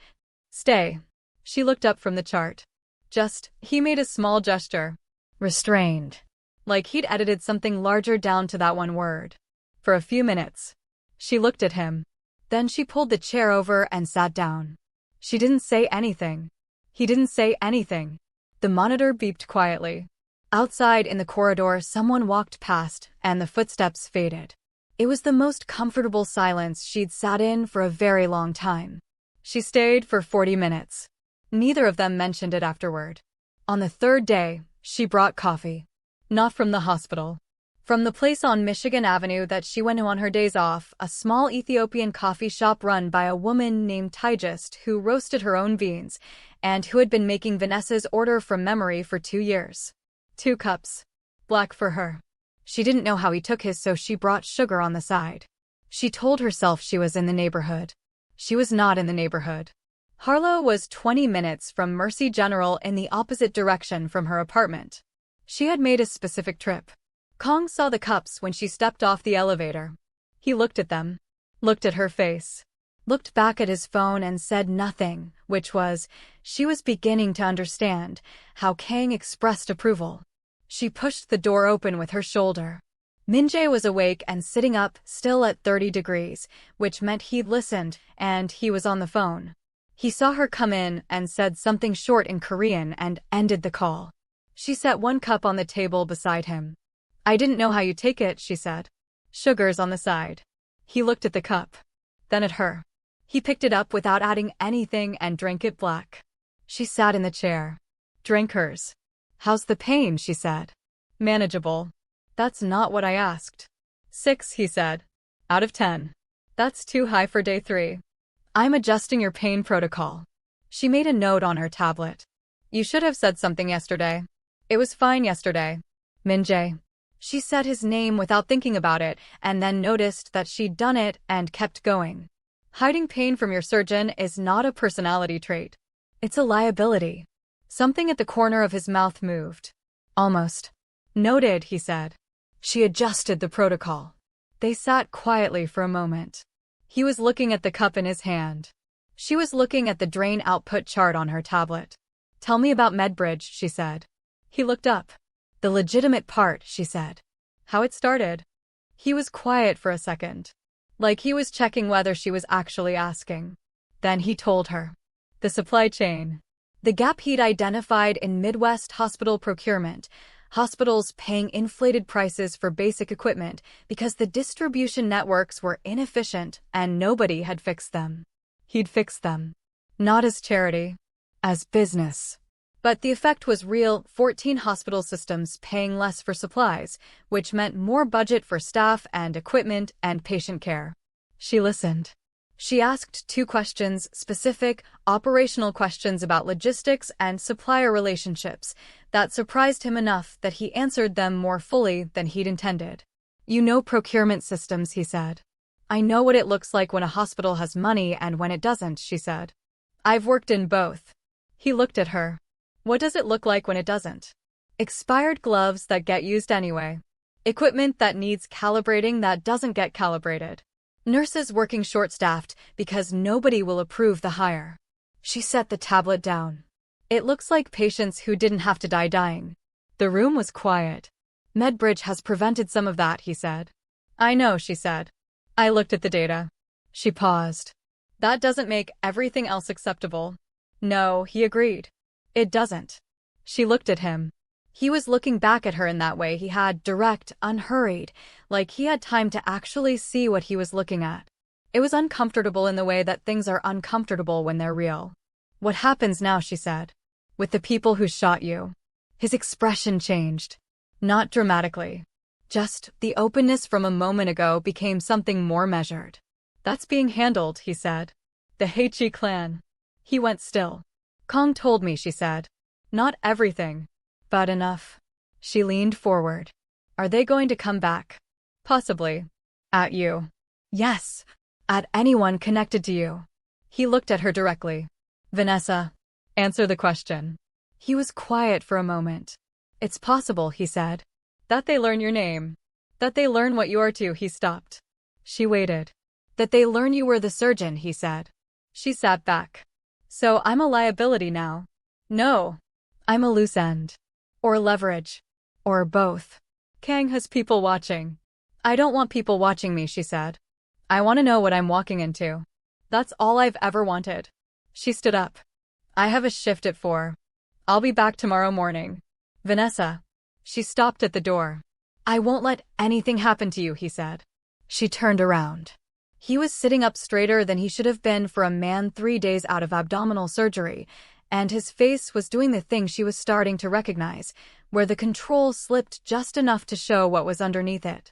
"Stay." She looked up from the chart. He made a small gesture. Restrained. Like he'd edited something larger down to that one word. For a few minutes. She looked at him. Then she pulled the chair over and sat down. She didn't say anything. He didn't say anything. The monitor beeped quietly. Outside in the corridor, someone walked past, and the footsteps faded. It was the most comfortable silence she'd sat in for a very long time. She stayed for 40 minutes. Neither of them mentioned it afterward. On the 3rd day, she brought coffee. Not from the hospital. From the place on Michigan Avenue that she went to on her days off, a small Ethiopian coffee shop run by a woman named Tigist who roasted her own beans, and who had been making Venessa's order from memory for 2 years. 2 cups. Black for her. She didn't know how he took his, so she brought sugar on the side. She told herself she was in the neighborhood. She was not in the neighborhood. Harlow was 20 minutes from Mercy General in the opposite direction from her apartment. She had made a specific trip. Kong saw the cups when she stepped off the elevator. He looked at them, looked at her face, looked back at his phone and said nothing, which was, she was beginning to understand, how Kang expressed approval. She pushed the door open with her shoulder. Min-jae was awake and sitting up, still at 30 degrees, which meant he'd listened, and he was on the phone. He saw her come in and said something short in Korean and ended the call. She set 1 cup on the table beside him. I didn't know how you take it, she said. Sugar's on the side. He looked at the cup. Then at her. He picked it up without adding anything and drank it black. She sat in the chair. Drank hers. How's the pain, she said. Manageable. That's not what I asked. 6, he said. Out of 10. That's too high for day 3. I'm adjusting your pain protocol. She made a note on her tablet. You should have said something yesterday. It was fine yesterday. Min-jae. She said his name without thinking about it, and then noticed that she'd done it and kept going. Hiding pain from your surgeon is not a personality trait. It's a liability. Something at the corner of his mouth moved. Almost. Noted, he said. She adjusted the protocol. They sat quietly for a moment. He was looking at the cup in his hand. She was looking at the drain output chart on her tablet. Tell me about MedBridge, she said. He looked up. The legitimate part, she said. How it started. He was quiet for a second. Like he was checking whether she was actually asking. Then he told her. The supply chain. The gap he'd identified in Midwest hospital procurement. Hospitals paying inflated prices for basic equipment because the distribution networks were inefficient and nobody had fixed them. He'd fixed them. Not as charity. As business. But the effect was real, 14 hospital systems paying less for supplies, which meant more budget for staff and equipment and patient care. She listened. She asked 2 questions, specific, operational questions about logistics and supplier relationships, that surprised him enough that he answered them more fully than he'd intended. You know procurement systems, he said. I know what it looks like when a hospital has money and when it doesn't, she said. I've worked in both. He looked at her. What does it look like when it doesn't? Expired gloves that get used anyway. Equipment that needs calibrating that doesn't get calibrated. Nurses working short-staffed because nobody will approve the hire. She set the tablet down. It looks like patients who didn't have to die dying. The room was quiet. Medbridge has prevented some of that, he said. I know, she said. I looked at the data. She paused. That doesn't make everything else acceptable. No, he agreed. It doesn't. She looked at him. He was looking back at her in that way he had, direct, unhurried, like he had time to actually see what he was looking at. It was uncomfortable in the way that things are uncomfortable when they're real. What happens now, she said. With the people who shot you. His expression changed. Not dramatically. Just the openness from a moment ago became something more measured. That's being handled, he said. The Heichi clan. He went still. Kong told me, she said. Not everything. But enough. She leaned forward. Are they going to come back? Possibly. At you. Yes. At anyone connected to you. He looked at her directly. Venessa. Answer the question. He was quiet for a moment. It's possible, he said. That they learn your name. That they learn what you are too, he stopped. She waited. That they learn you were the surgeon, he said. She sat back. So I'm a liability now? No. I'm a loose end. Or leverage. Or both. Kang has people watching. I don't want people watching me, she said. I want to know what I'm walking into. That's all I've ever wanted. She stood up. I have a shift at 4. I'll be back tomorrow morning. Venessa. She stopped at the door. I won't let anything happen to you, he said. She turned around. He was sitting up straighter than he should have been for a man 3 days out of abdominal surgery, and his face was doing the thing she was starting to recognize, where the control slipped just enough to show what was underneath it.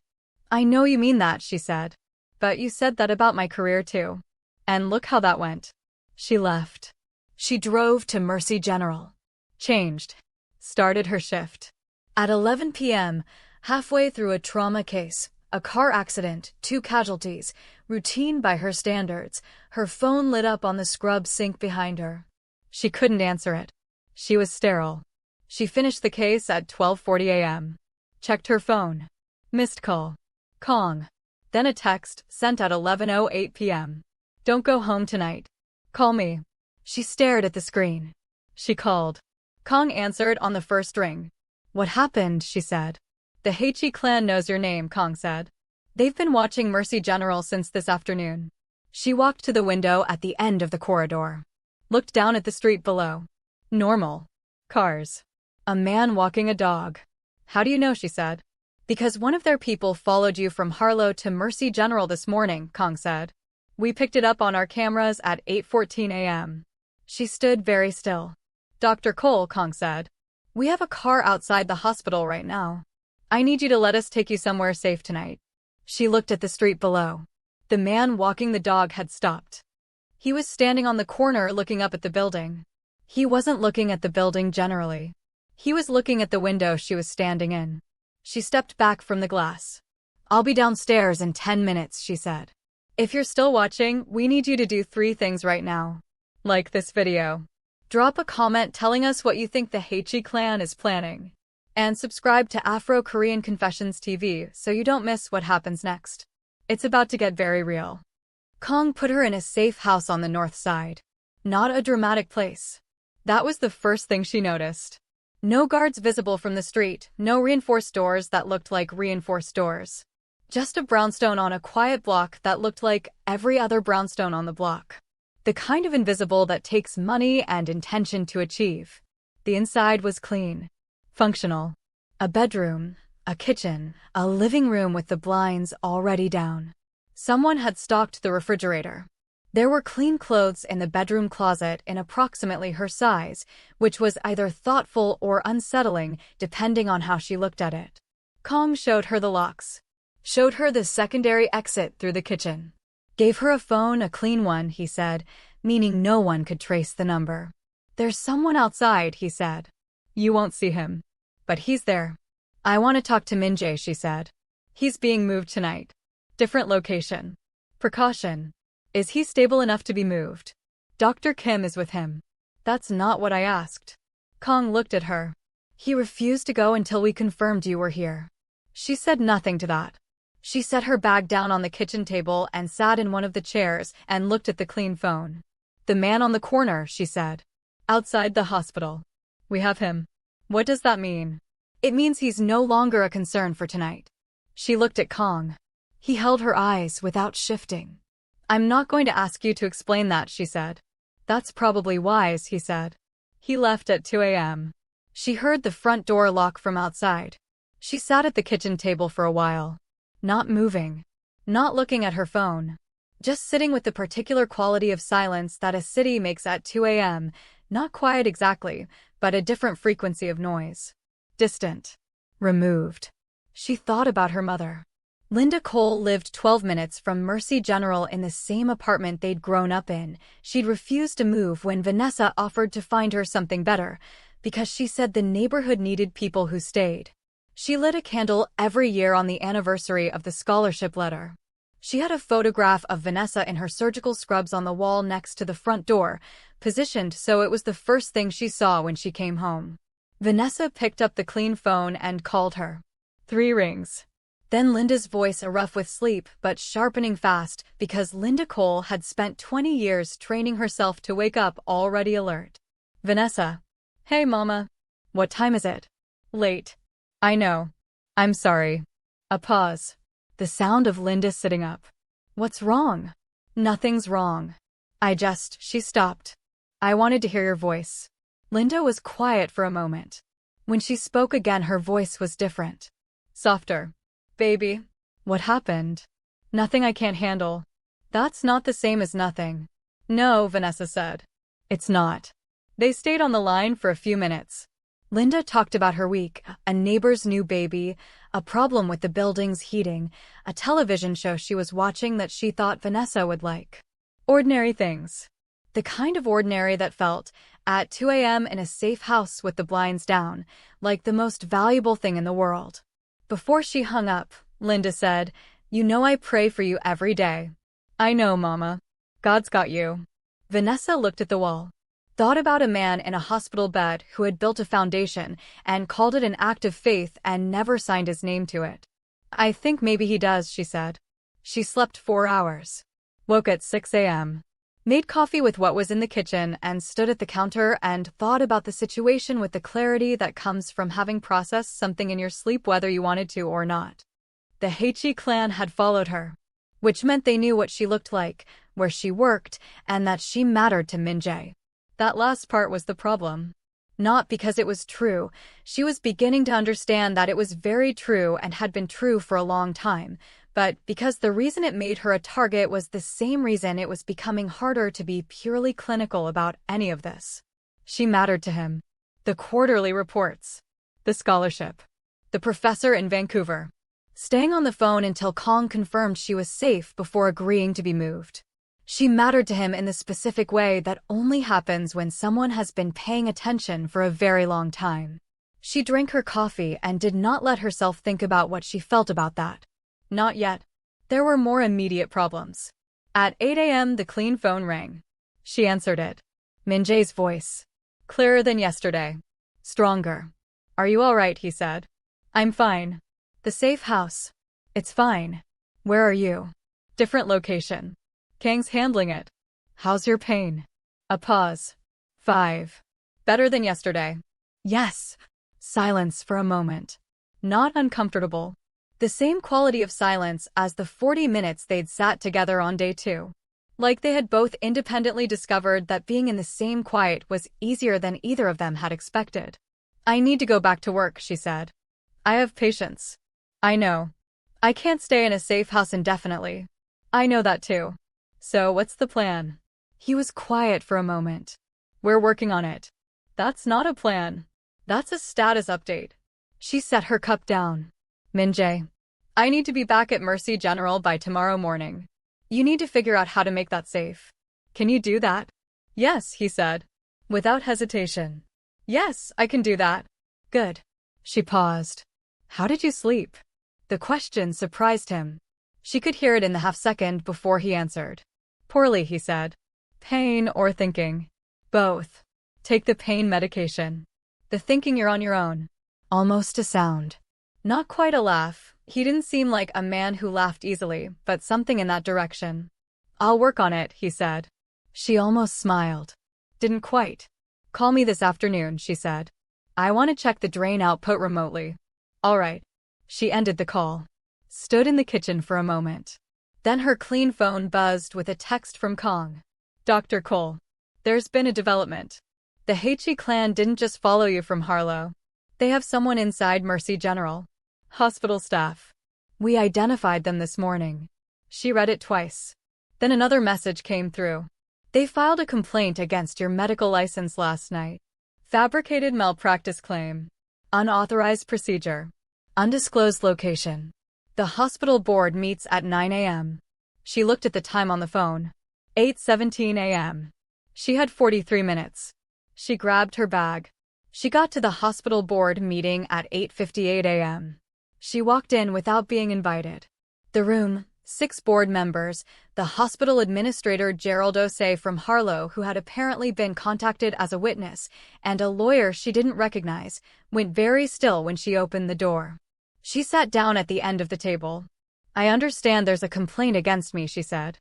I know you mean that, she said. But you said that about my career too. And look how that went. She left. She drove to Mercy General. Changed. Started her shift. At 11 p.m., halfway through a trauma case, a car accident, 2 casualties, routine by her standards, her phone lit up on the scrub sink behind her. She couldn't answer it. She was sterile. She finished the case at 12:40 a.m. Checked her phone. Missed call. Kong. Then a text sent at 11:08 p.m. Don't go home tonight. Call me. She stared at the screen. She called. Kong answered on the first ring. What happened, she said. The Heichi clan knows your name, Kong said. They've been watching Mercy General since this afternoon. She walked to the window at the end of the corridor. Looked down at the street below. Normal. Cars. A man walking a dog. How do you know, she said. Because one of their people followed you from Harlow to Mercy General this morning, Kong said. We picked it up on our cameras at 8:14 a.m. She stood very still. Dr. Cole, Kong said. We have a car outside the hospital right now. I need you to let us take you somewhere safe tonight. She looked at the street below. The man walking the dog had stopped. He was standing on the corner looking up at the building. He wasn't looking at the building generally. He was looking at the window she was standing in. She stepped back from the glass. I'll be downstairs in 10 minutes, she said. If you're still watching, we need you to do 3 things right now. Like this video. Drop a comment telling us what you think the Heichi clan is planning. And subscribe to Afro Korean Confessions TV so you don't miss what happens next. It's about to get very real. Kong put her in a safe house on the north side. Not a dramatic place. That was the first thing she noticed. No guards visible from the street, no reinforced doors that looked like reinforced doors. Just a brownstone on a quiet block that looked like every other brownstone on the block. The kind of invisible that takes money and intention to achieve. The inside was clean. Functional. A bedroom, a kitchen, a living room with the blinds already down. Someone had stocked the refrigerator. There were clean clothes in the bedroom closet in approximately her size, which was either thoughtful or unsettling depending on how she looked at it. Kong showed her the locks. Showed her the secondary exit through the kitchen. Gave her a phone, a clean one, he said, meaning no one could trace the number. There's someone outside, he said. You won't see him. But he's there. I want to talk to Min-jae, she said. He's being moved tonight. Different location. Precaution. Is he stable enough to be moved? Dr. Kim is with him. That's not what I asked. Kong looked at her. He refused to go until we confirmed you were here. She said nothing to that. She set her bag down on the kitchen table and sat in one of the chairs and looked at the clean phone. "The man on the corner," she said. "Outside the hospital. We have him." "What does that mean?" "It means he's no longer a concern for tonight." She looked at Kong. He held her eyes without shifting. "I'm not going to ask you to explain that," she said. "That's probably wise," he said. He left at 2 a.m. She heard the front door lock from outside. She sat at the kitchen table for a while. Not moving. Not looking at her phone. Just sitting with the particular quality of silence that a city makes at 2 a.m. Not quiet exactly, but a different frequency of noise. Distant. Removed. She thought about her mother. Linda Cole lived 12 minutes from Mercy General in the same apartment they'd grown up in. She'd refused to move when Venessa offered to find her something better, because she said the neighborhood needed people who stayed. She lit a candle every year on the anniversary of the scholarship letter. She had a photograph of Venessa in her surgical scrubs on the wall next to the front door, positioned so it was the first thing she saw when she came home. Venessa picked up the clean phone and called her. 3 rings. Then Linda's voice, rough with sleep but sharpening fast, because Linda Cole had spent 20 years training herself to wake up already alert. "Venessa." "Hey, Mama." "What time is it?" "Late." "I know. I'm sorry." A pause. The sound of Linda sitting up. "What's wrong?" "Nothing's wrong. She stopped. "I wanted to hear your voice." Linda was quiet for a moment. When she spoke again, her voice was different. Softer. "Baby." "What happened?" "Nothing I can't handle." "That's not the same as nothing." "No," Venessa said. "It's not." They stayed on the line for a few minutes. Linda talked about her week, a neighbor's new baby, a problem with the building's heating, a television show she was watching that she thought Venessa would like. Ordinary things. The kind of ordinary that felt, at 2 a.m. in a safe house with the blinds down, like the most valuable thing in the world. Before she hung up, Linda said, "You know I pray for you every day." "I know, Mama. God's got you." Venessa looked at the wall. Thought about a man in a hospital bed who had built a foundation and called it an act of faith and never signed his name to it. "I think maybe he does," she said. She slept 4 hours. Woke at 6 a.m. Made coffee with what was in the kitchen and stood at the counter and thought about the situation with the clarity that comes from having processed something in your sleep whether you wanted to or not. The Heichi clan had followed her, which meant they knew what she looked like, where she worked, and that she mattered to Min-jae. That last part was the problem. Not because it was true. She was beginning to understand that it was very true and had been true for a long time, but because the reason it made her a target was the same reason it was becoming harder to be purely clinical about any of this. She mattered to him. The quarterly reports. The scholarship. The professor in Vancouver. Staying on the phone until Kong confirmed she was safe before agreeing to be moved. She mattered to him in the specific way that only happens when someone has been paying attention for a very long time. She drank her coffee and did not let herself think about what she felt about that. Not yet. There were more immediate problems. At 8 a.m. the clean phone rang. She answered it. Min-jae's voice. Clearer than yesterday. Stronger. "Are you all right?" he said. "I'm fine." "The safe house." "It's fine." "Where are you?" "Different location." "Kang's handling it." "How's your pain?" A pause. 5. "Better than yesterday." "Yes." Silence for a moment. Not uncomfortable. The same quality of silence as the 40 minutes they'd sat together on day 2. Like they had both independently discovered that being in the same quiet was easier than either of them had expected. "I need to go back to work," she said. "I have patients." "I know. I can't stay in a safe house indefinitely." "I know that too." "So what's the plan?" He was quiet for a moment. "We're working on it." "That's not a plan. That's a status update." She set her cup down. "Min-jae, I need to be back at Mercy General by tomorrow morning. You need to figure out how to make that safe. Can you do that?" "Yes," he said, without hesitation. "Yes, I can do that." "Good." She paused. "How did you sleep?" The question surprised him. She could hear it in the half-second before he answered. "Poorly," he said. "Pain or thinking?" "Both." "Take the pain medication. The thinking you're on your own." Almost a sound. Not quite a laugh, He didn't seem like a man who laughed easily, but something in that direction. "I'll work on it," he said. She almost smiled. "Didn't quite. Call me this afternoon," she said. "I want to check the drain output remotely." "All right." She ended the call. Stood in the kitchen for a moment. Then her clean phone buzzed with a text from Kong. "Dr. Cole. There's been a development. The Heichi clan didn't just follow you from Harlow. They have someone inside Mercy General Hospital staff. We identified them this morning." She read it twice. Then another message came through. "They filed a complaint against your medical license last night. Fabricated malpractice claim. Unauthorized procedure. Undisclosed location. The hospital board meets at 9 a.m. She looked at the time on the phone. 8:17 a.m. She had 43 minutes. She grabbed her bag. She got to the hospital board meeting at 8:58 a.m. She walked in without being invited. The room, 6 board members, the hospital administrator Gerald Osei from Harlow, who had apparently been contacted as a witness, and a lawyer she didn't recognize, went very still when she opened the door. She sat down at the end of the table. "I understand there's a complaint against me," she said.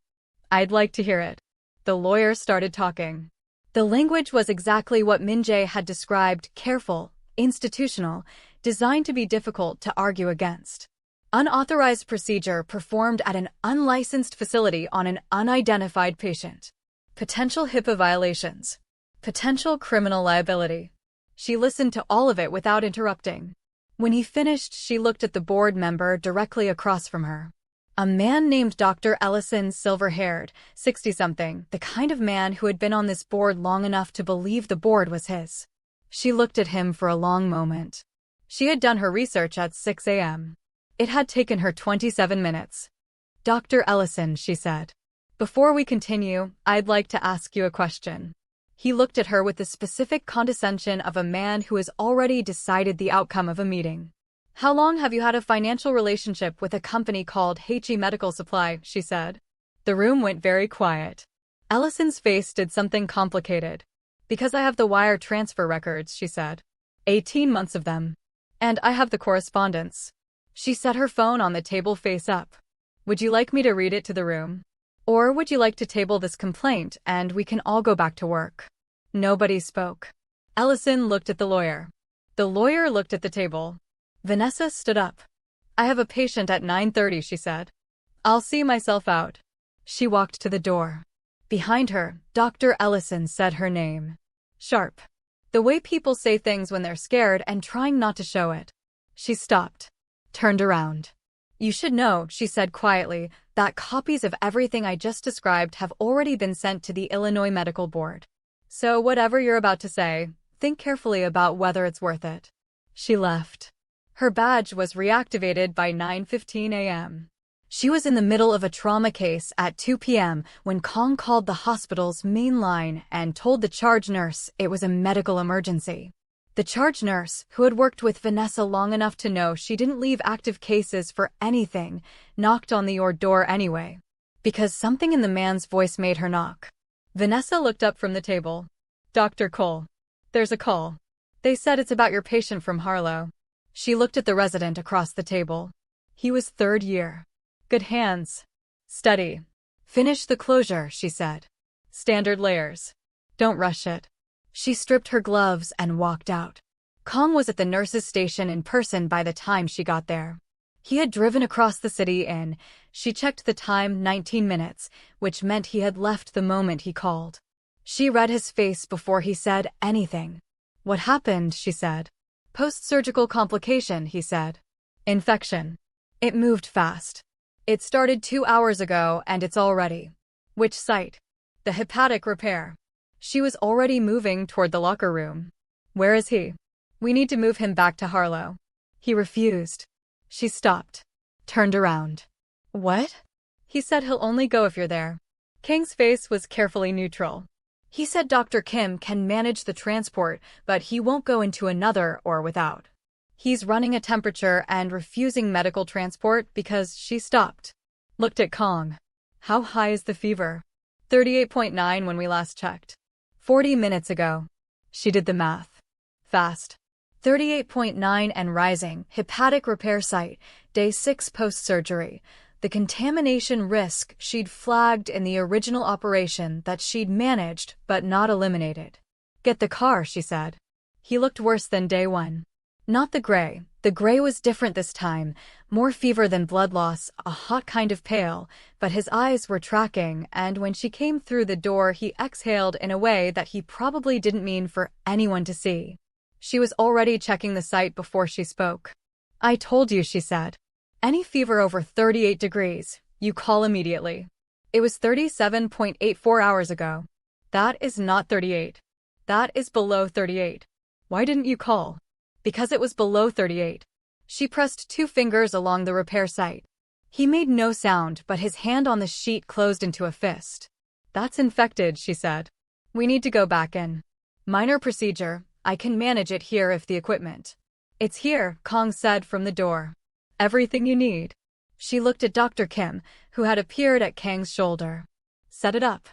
"I'd like to hear it." The lawyer started talking. The language was exactly what Min-jae had described: careful, institutional, designed to be difficult to argue against. Unauthorized procedure performed at an unlicensed facility on an unidentified patient. Potential HIPAA violations. Potential criminal liability. She listened to all of it without interrupting. When he finished, she looked at the board member directly across from her. A man named Dr. Ellison, silver-haired, 60-something, the kind of man who had been on this board long enough to believe the board was his. She looked at him for a long moment. She had done her research at 6 a.m. It had taken her 27 minutes. "Dr. Ellison," she said. "Before we continue, I'd like to ask you a question." He looked at her with the specific condescension of a man who has already decided the outcome of a meeting. "How long have you had a financial relationship with a company called Heichi Medical Supply?" she said. The room went very quiet. Ellison's face did something complicated. "Because I have the wire transfer records," she said. 18 months of them. "And I have the correspondence." She set her phone on the table face up. "Would you like me to read it to the room? Or would you like to table this complaint and we can all go back to work?" Nobody spoke. Ellison looked at the lawyer. The lawyer looked at the table. Venessa stood up. "I have a patient at 9:30, she said. "I'll see myself out." She walked to the door. Behind her, Dr. Ellison said her name. Sharp. The way people say things when they're scared and trying not to show it. She stopped. Turned around. "You should know," she said quietly, "that copies of everything I just described have already been sent to the Illinois Medical Board. So whatever you're about to say, think carefully about whether it's worth it." She left. Her badge was reactivated by 9:15 a.m. She was in the middle of a trauma case at 2 p.m. when Kong called the hospital's main line and told the charge nurse it was a medical emergency. The charge nurse, who had worked with Venessa long enough to know she didn't leave active cases for anything, knocked on the door anyway. Because something in the man's voice made her knock. Venessa looked up from the table. "Dr. Cole. There's a call. They said it's about your patient from Harlow." She looked at the resident across the table. He was 3rd year. "Good hands. Steady. Finish the closure," she said. "Standard layers. Don't rush it." She stripped her gloves and walked out. Kong was at the nurse's station in person by the time she got there. He had driven across the city in, she checked the time, 19 minutes, which meant he had left the moment he called. She read his face before he said anything. "What happened?" she said. "Post-surgical complication," he said. "Infection." It moved fast. "It started 2 hours ago and it's already." "Which site?" "The hepatic repair." She was already moving toward the locker room. "Where is he?" "We need to move him back to Harlow." He refused. She stopped. Turned around. "What?" He said he'll only go if you're there. Kang's face was carefully neutral. He said Dr. Kim can manage the transport, but he won't go into another or without. He's running a temperature and refusing medical transport because she stopped. Looked at Kong. "How high is the fever?" 38.9 when we last checked. 40 minutes ago. She did the math. Fast. 38.9 and rising, hepatic repair site, day 6 post-surgery. The contamination risk she'd flagged in the original operation that she'd managed but not eliminated. Get the car, she said. He looked worse than day 1. Not the gray. The gray was different this time, more fever than blood loss, a hot kind of pale, but his eyes were tracking, and when she came through the door he exhaled in a way that he probably didn't mean for anyone to see. She was already checking the site before she spoke. I told you, she said. Any fever over 38 degrees, you call immediately. It was 37.84 hours ago. That is not 38. That is below 38. Why didn't you call? Because it was below 38. She pressed 2 fingers along the repair site. He made no sound, but his hand on the sheet closed into a fist. That's infected, she said. We need to go back in. Minor procedure. I can manage it here if the equipment. It's here, Kong said from the door. Everything you need. She looked at Dr. Kim, who had appeared at Kang's shoulder. Set it up.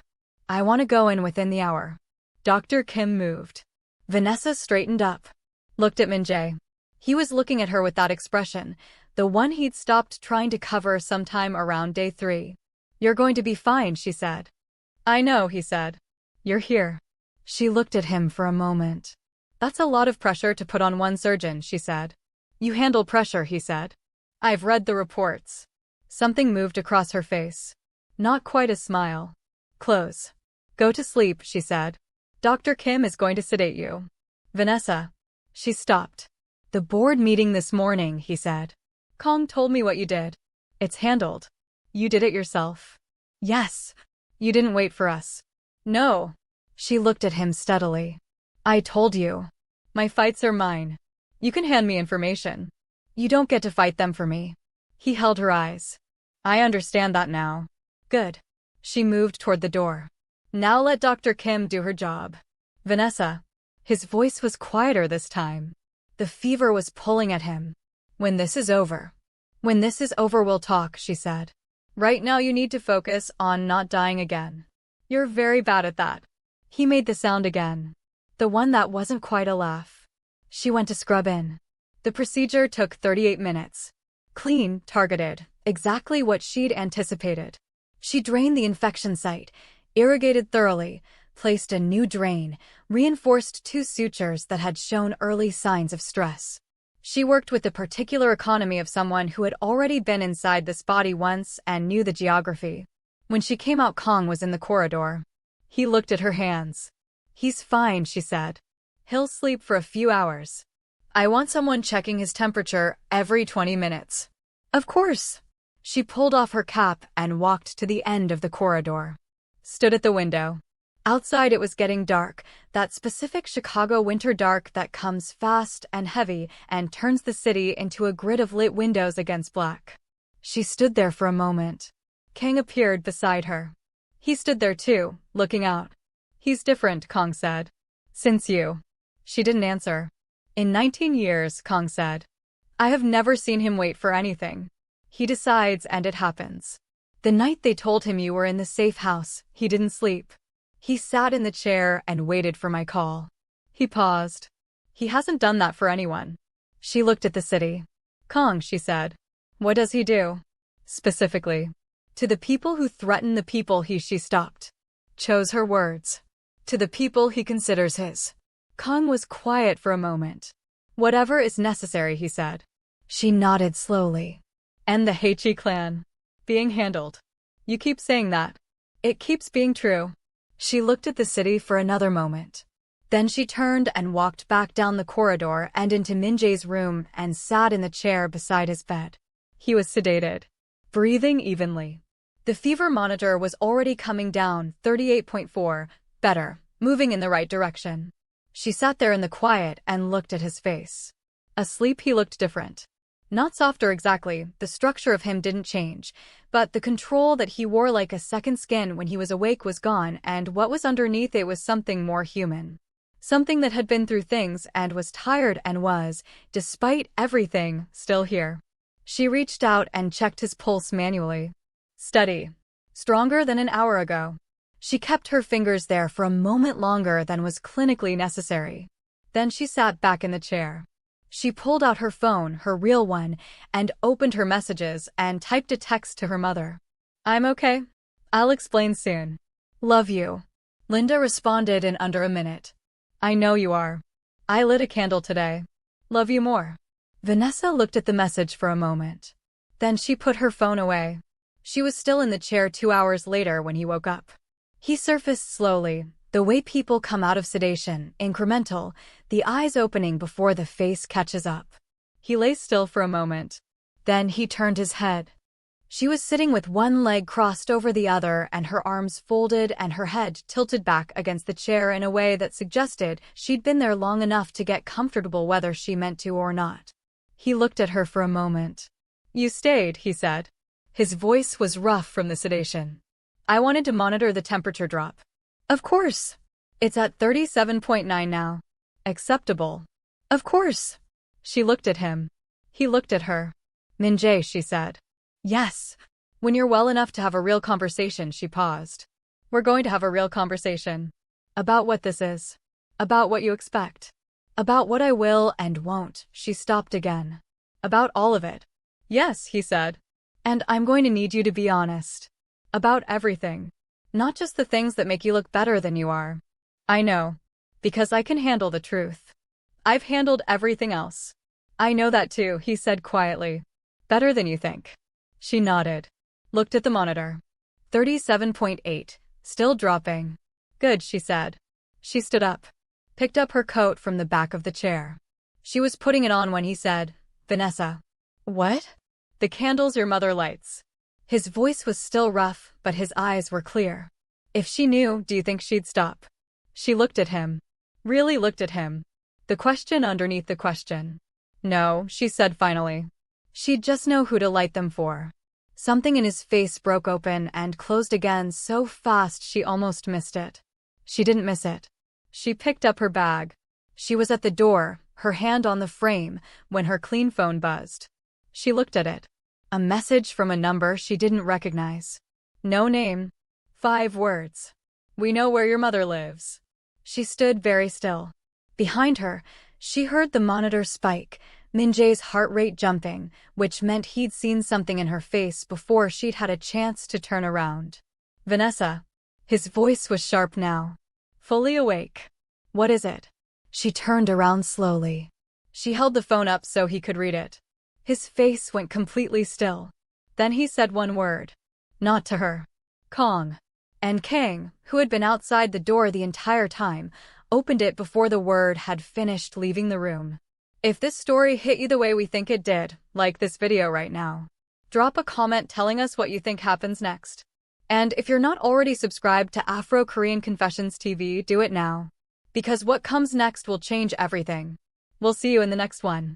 I want to go in within the hour. Dr. Kim moved. Venessa straightened up. Looked at Min-jae. He was looking at her with that expression, the one he'd stopped trying to cover sometime around day 3. You're going to be fine, she said. I know, he said. You're here. She looked at him for a moment. That's a lot of pressure to put on one surgeon, she said. You handle pressure, he said. I've read the reports. Something moved across her face. Not quite a smile. Close. Go to sleep, she said. Dr. Kim is going to sedate you. Venessa. She stopped. The board meeting this morning, he said. Kong told me what you did. It's handled. You did it yourself. Yes. You didn't wait for us. No. She looked at him steadily. I told you. My fights are mine. You can hand me information. You don't get to fight them for me. He held her eyes. I understand that now. Good. She moved toward the door. Now let Dr. Kim do her job. Venessa. His voice was quieter this time. The fever was pulling at him. When this is over. When this is over, we'll talk, she said. Right now you need to focus on not dying again. You're very bad at that. He made the sound again. The one that wasn't quite a laugh. She went to scrub in. The procedure took 38 minutes. Clean, targeted, exactly what she'd anticipated. She drained the infection site, irrigated thoroughly, placed a new drain, reinforced 2 sutures that had shown early signs of stress. She worked with the particular economy of someone who had already been inside this body once and knew the geography. When she came out, Kong was in the corridor. He looked at her hands. He's fine, she said. He'll sleep for a few hours. I want someone checking his temperature every 20 minutes. Of course. She pulled off her cap and walked to the end of the corridor. Stood at the window. Outside it was getting dark, that specific Chicago winter dark that comes fast and heavy and turns the city into a grid of lit windows against black. She stood there for a moment. Kang appeared beside her. He stood there too, looking out. He's different, Kong said. Since you. She didn't answer. In 19 years, Kong said. I have never seen him wait for anything. He decides and it happens. The night they told him you were in the safe house, he didn't sleep. He sat in the chair and waited for my call. He paused. He hasn't done that for anyone. She looked at the city. Kong, she said. What does he do? Specifically. To the people who threaten the people she stopped. Chose her words. To the people he considers his. Kong was quiet for a moment. Whatever is necessary, he said. She nodded slowly. And the Heichi clan. Being handled. You keep saying that. It keeps being true. She looked at the city for another moment. Then she turned and walked back down the corridor and into Min-jae's room and sat in the chair beside his bed. He was sedated. Breathing evenly. The fever monitor was already coming down, 38.4, better, moving in the right direction. She sat there in the quiet and looked at his face. Asleep he looked different. Not softer exactly, the structure of him didn't change, but the control that he wore like a second skin when he was awake was gone, and what was underneath it was something more human. Something that had been through things and was tired and was, despite everything, still here. She reached out and checked his pulse manually. Steady. Stronger than an hour ago. She kept her fingers there for a moment longer than was clinically necessary. Then she sat back in the chair. She pulled out her phone, her real one, and opened her messages and typed a text to her mother. I'm okay. I'll explain soon. Love you. Linda responded in under a minute. I know you are. I lit a candle today. Love you more. Venessa looked at the message for a moment. Then she put her phone away. She was still in the chair 2 hours later when he woke up. He surfaced slowly, the way people come out of sedation, incremental, the eyes opening before the face catches up. He lay still for a moment. Then he turned his head. She was sitting with one leg crossed over the other and her arms folded and her head tilted back against the chair in a way that suggested she'd been there long enough to get comfortable whether she meant to or not. He looked at her for a moment. You stayed, he said. His voice was rough from the sedation. I wanted to monitor the temperature drop. Of course. It's at 37.9 now. Acceptable. Of course. She looked at him. He looked at her. Min-jae, she said. Yes. When you're well enough to have a real conversation, she paused. We're going to have a real conversation. About what this is. About what you expect. About what I will and won't, she stopped again. About all of it. Yes, he said. And I'm going to need you to be honest. About everything. Not just the things that make you look better than you are. I know. Because I can handle the truth. I've handled everything else. I know that too, he said quietly. Better than you think. She nodded. Looked at the monitor. 37.8. Still dropping. Good, she said. She stood up. Picked up her coat from the back of the chair. She was putting it on when he said, Venessa. What? The candles your mother lights. His voice was still rough, but his eyes were clear. If she knew, do you think she'd stop? She looked at him. Really looked at him. The question underneath the question. No, she said finally. She'd just know who to light them for. Something in his face broke open and closed again so fast she almost missed it. She didn't miss it. She picked up her bag. She was at the door, her hand on the frame, when her clean phone buzzed. She looked at it. A message from a number she didn't recognize. No name. 5 words. We know where your mother lives. She stood very still. Behind her, she heard the monitor spike, Min-jae's heart rate jumping, which meant he'd seen something in her face before she'd had a chance to turn around. Venessa. His voice was sharp now. Fully awake. What is it? She turned around slowly. She held the phone up so he could read it. His face went completely still. Then he said one word. Not to her. Kong. And Kang, who had been outside the door the entire time, opened it before the word had finished leaving the room. If this story hit you the way we think it did, like this video right now. Drop a comment telling us what you think happens next. And if you're not already subscribed to Afro Korean Confessions TV, do it now. Because what comes next will change everything. We'll see you in the next one.